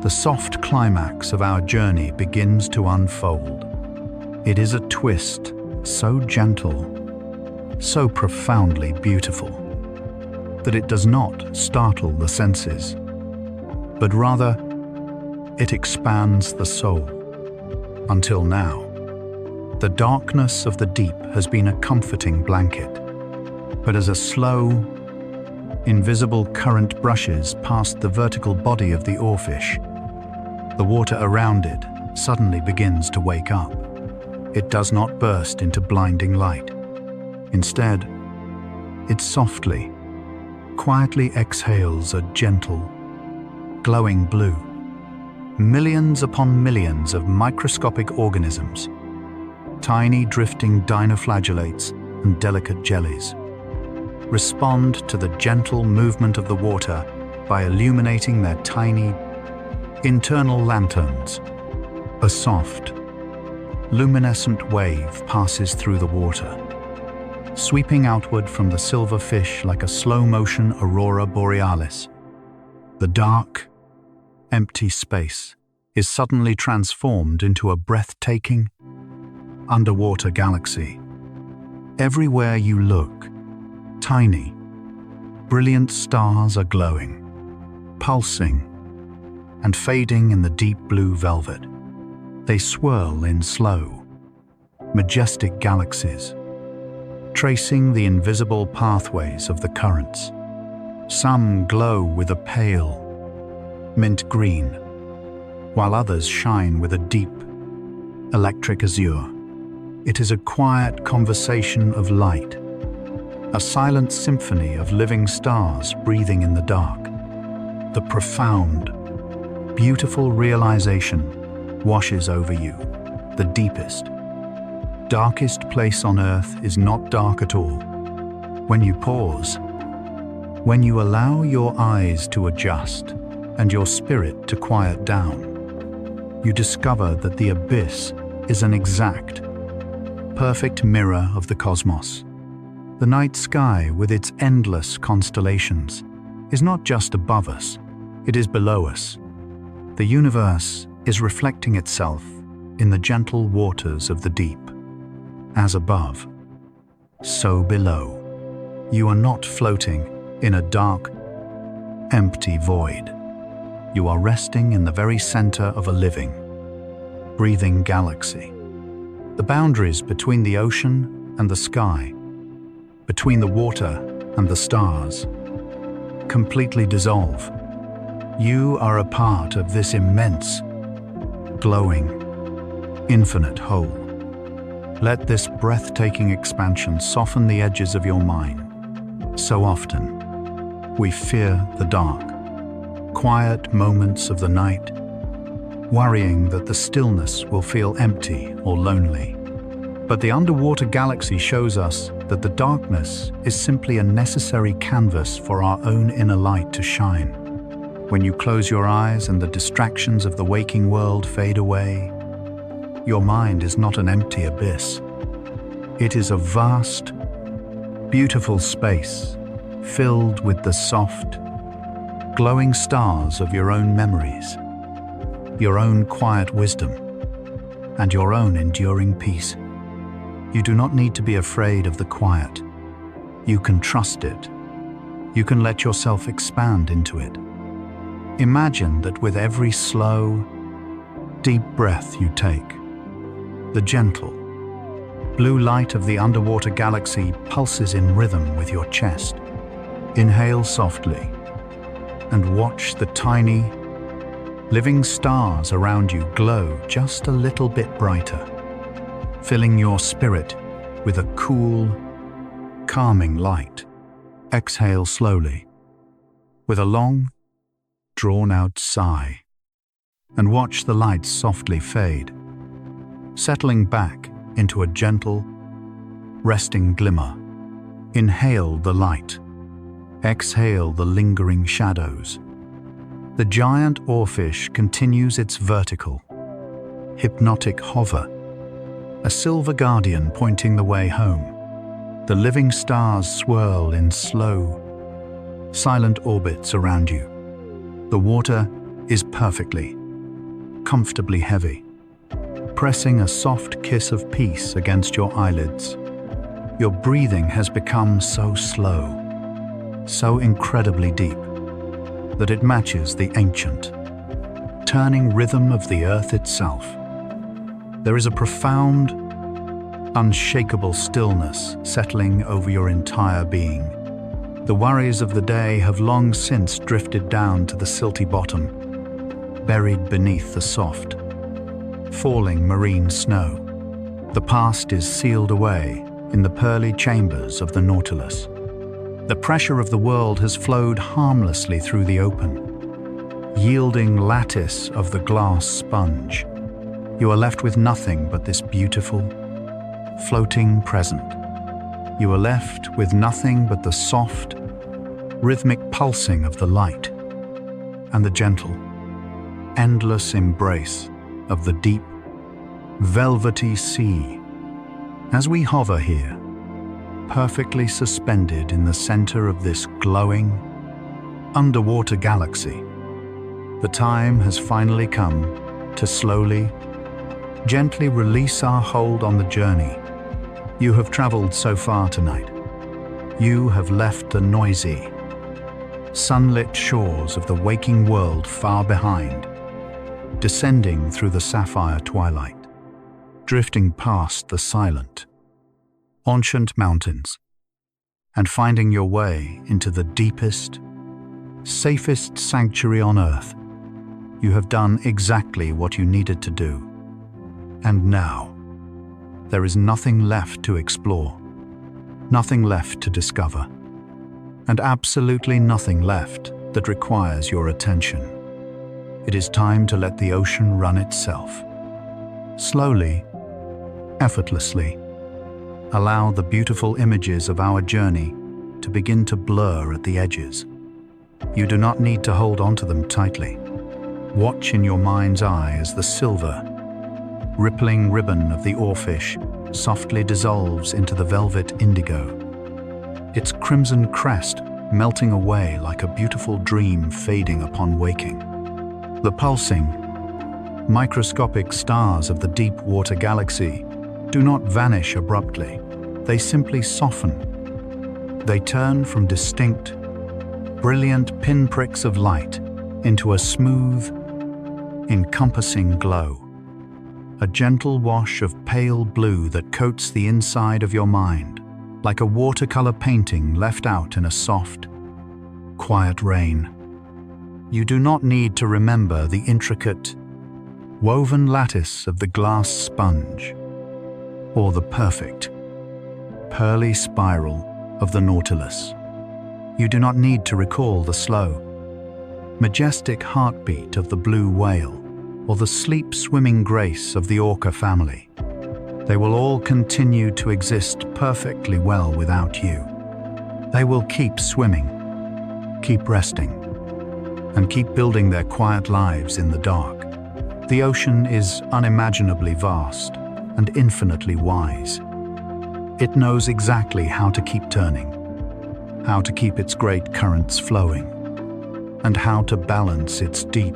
A: the soft climax of our journey begins to unfold. It is a twist so gentle, so profoundly beautiful, that it does not startle the senses, but rather it expands the soul. Until now, the darkness of the deep has been a comforting blanket, but as a slow, invisible current brushes past the vertical body of the oarfish, the water around it suddenly begins to wake up. It does not burst into blinding light. Instead, it softly, quietly exhales a gentle, glowing blue. Millions upon millions of microscopic organisms, tiny drifting dinoflagellates and delicate jellies, respond to the gentle movement of the water by illuminating their tiny, internal lanterns. A soft, luminescent wave passes through the water, sweeping outward from the silver fish like a slow-motion aurora borealis. The dark, empty space is suddenly transformed into a breathtaking, underwater galaxy. Everywhere you look, tiny, brilliant stars are glowing, pulsing, and fading in the deep blue velvet. They swirl in slow, majestic galaxies, tracing the invisible pathways of the currents. Some glow with a pale, mint green, while others shine with a deep, electric azure. It is a quiet conversation of light, a silent symphony of living stars breathing in the dark. The profound, beautiful realization washes over you. The deepest, darkest place on Earth is not dark at all. When you pause, when you allow your eyes to adjust and your spirit to quiet down, you discover that the abyss is an exact, perfect mirror of the cosmos. The night sky, with its endless constellations, is not just above us, it is below us. The universe is reflecting itself in the gentle waters of the deep. As above, so below. You are not floating in a dark, empty void. You are resting in the very center of a living, breathing galaxy. The boundaries between the ocean and the sky, between the water and the stars, completely dissolve. You are a part of this immense, glowing, infinite whole. Let this breathtaking expansion soften the edges of your mind. So often, we fear the dark, quiet moments of the night, worrying that the stillness will feel empty or lonely. But the underwater galaxy shows us that the darkness is simply a necessary canvas for our own inner light to shine. When you close your eyes and the distractions of the waking world fade away, your mind is not an empty abyss. It is a vast, beautiful space filled with the soft, glowing stars of your own memories, your own quiet wisdom, and your own enduring peace. You do not need to be afraid of the quiet. You can trust it. You can let yourself expand into it. Imagine that with every slow, deep breath you take, the gentle, blue light of the underwater galaxy pulses in rhythm with your chest. Inhale softly and watch the tiny, Living stars around you glow just a little bit brighter, filling your spirit with a cool, calming light. Exhale slowly, with a long, drawn-out sigh, and watch the lights softly fade, settling back into a gentle, resting glimmer. Inhale the light. Exhale the lingering shadows. The giant oarfish continues its vertical, hypnotic hover, a silver guardian pointing the way home. The living stars swirl in slow, silent orbits around you. The water is perfectly, comfortably heavy, pressing a soft kiss of peace against your eyelids. Your breathing has become so slow, so incredibly deep, that it matches the ancient, turning rhythm of the earth itself. There is a profound, unshakable stillness settling over your entire being. The worries of the day have long since drifted down to the silty bottom, buried beneath the soft, falling marine snow. The past is sealed away in the pearly chambers of the Nautilus. The pressure of the world has flowed harmlessly through the open, yielding lattice of the glass sponge. You are left with nothing but this beautiful, floating present. You are left with nothing but the soft, rhythmic pulsing of the light and the gentle, endless embrace of the deep, velvety sea. As we hover here, perfectly suspended in the center of this glowing, underwater galaxy, the time has finally come to slowly, gently release our hold on the journey. You have traveled so far tonight. You have left the noisy, sunlit shores of the waking world far behind, descending through the sapphire twilight, drifting past the silent, ancient mountains, and finding your way into the deepest, safest sanctuary on Earth. You have done exactly what you needed to do. And now, there is nothing left to explore, nothing left to discover, and absolutely nothing left that requires your attention. It is time to let the ocean run itself. Slowly, effortlessly, allow the beautiful images of our journey to begin to blur at the edges. You do not need to hold onto them tightly. Watch in your mind's eye as the silver, rippling ribbon of the oarfish softly dissolves into the velvet indigo, its crimson crest melting away like a beautiful dream fading upon waking. The pulsing, microscopic stars of the deep water galaxy do not vanish abruptly. They simply soften. They turn from distinct, brilliant pinpricks of light into a smooth, encompassing glow. A gentle wash of pale blue that coats the inside of your mind, like a watercolor painting left out in a soft, quiet rain. You do not need to remember the intricate, woven lattice of the glass sponge, or the perfect, pearly spiral of the Nautilus. You do not need to recall the slow, majestic heartbeat of the blue whale, or the sleep-swimming grace of the orca family. They will all continue to exist perfectly well without you. They will keep swimming, keep resting, and keep building their quiet lives in the dark. The ocean is unimaginably vast and infinitely wise. It knows exactly how to keep turning, how to keep its great currents flowing, and how to balance its deep,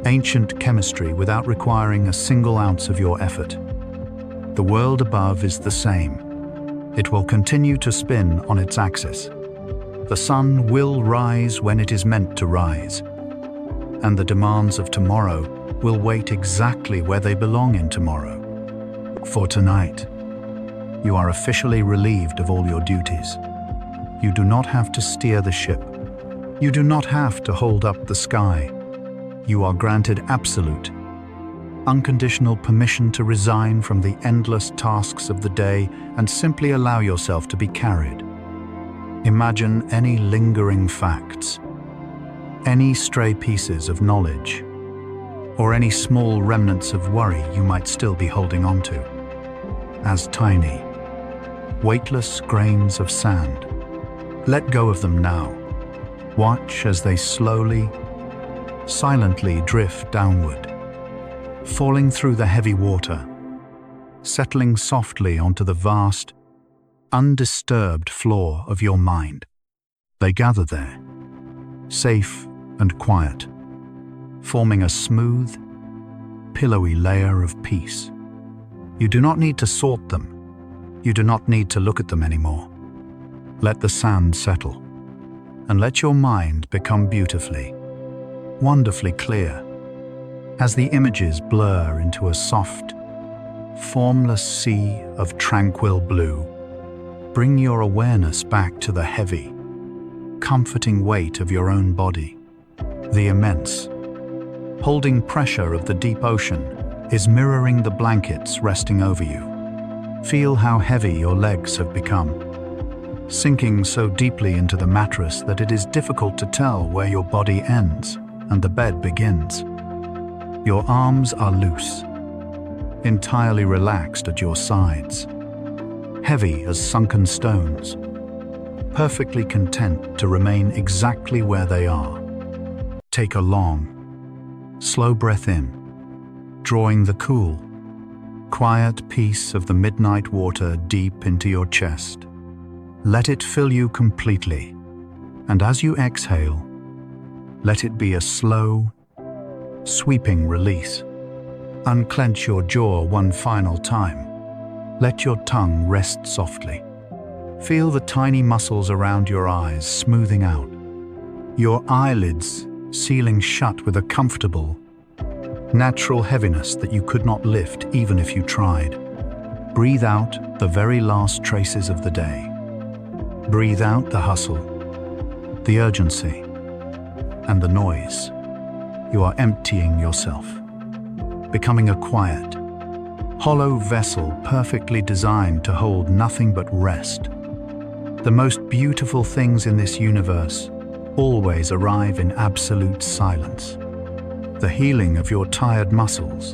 A: ancient chemistry without requiring a single ounce of your effort. The world above is the same. It will continue to spin on its axis. The sun will rise when it is meant to rise, and the demands of tomorrow will wait exactly where they belong in tomorrow. For tonight, you are officially relieved of all your duties. You do not have to steer the ship. You do not have to hold up the sky. You are granted absolute, unconditional permission to resign from the endless tasks of the day and simply allow yourself to be carried. Imagine any lingering facts, any stray pieces of knowledge, or any small remnants of worry you might still be holding on to, as tiny, weightless grains of sand. Let go of them now. Watch as they slowly, silently drift downward, falling through the heavy water, settling softly onto the vast, undisturbed floor of your mind. They gather there, safe and quiet, forming a smooth, pillowy layer of peace. You do not need to sort them. You do not need to look at them anymore. Let the sand settle, and let your mind become beautifully, wonderfully clear. As the images blur into a soft, formless sea of tranquil blue, bring your awareness back to the heavy, comforting weight of your own body. The immense, holding pressure of the deep ocean is mirroring the blankets resting over you. Feel how heavy your legs have become, sinking so deeply into the mattress that it is difficult to tell where your body ends and the bed begins. Your arms are loose, entirely relaxed at your sides, heavy as sunken stones, perfectly content to remain exactly where they are. Take a long, slow breath in, drawing the cool, quiet peace of the midnight water deep into your chest. Let it fill you completely, and as you exhale, let it be a slow, sweeping release. Unclench your jaw one final time. Let your tongue rest softly. Feel the tiny muscles around your eyes smoothing out, your eyelids sealing shut with a comfortable, natural heaviness that you could not lift even if you tried. Breathe out the very last traces of the day. Breathe out the hustle, the urgency, and the noise. You are emptying yourself, becoming a quiet, hollow vessel perfectly designed to hold nothing but rest. The most beautiful things in this universe always arrive in absolute silence. The healing of your tired muscles,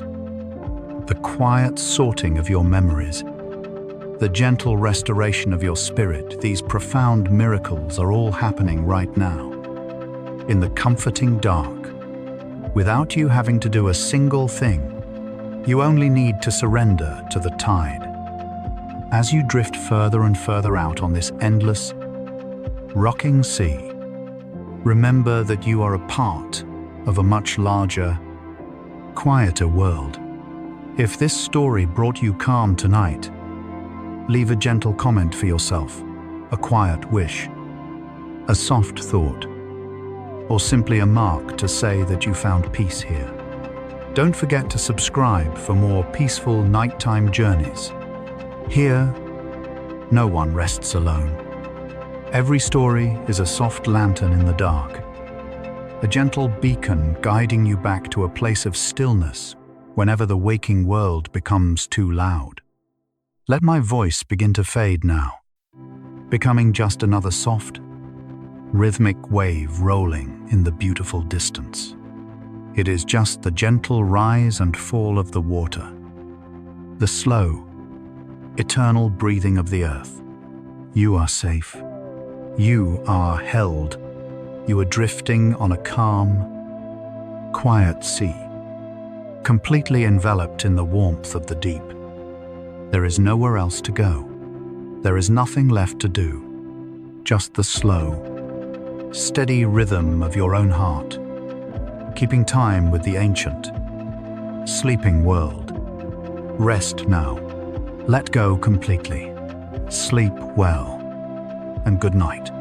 A: the quiet sorting of your memories, the gentle restoration of your spirit, these profound miracles are all happening right now, in the comforting dark, without you having to do a single thing. You only need to surrender to the tide. As you drift further and further out on this endless, rocking sea, remember that you are a part of a much larger, quieter world. If this story brought you calm tonight, leave a gentle comment for yourself, a quiet wish, a soft thought, or simply a mark to say that you found peace here. Don't forget to subscribe for more peaceful nighttime journeys. Here, no one rests alone. Every story is a soft lantern in the dark, a gentle beacon guiding you back to a place of stillness whenever the waking world becomes too loud. Let my voice begin to fade now, becoming just another soft, rhythmic wave rolling in the beautiful distance. It is just the gentle rise and fall of the water, the slow, eternal breathing of the earth. You are safe. You are held. You are drifting on a calm, quiet sea, completely enveloped in the warmth of the deep. There is nowhere else to go. There is nothing left to do. Just the slow, steady rhythm of your own heart, keeping time with the ancient, sleeping world. Rest now. Let go completely. Sleep well, and good night.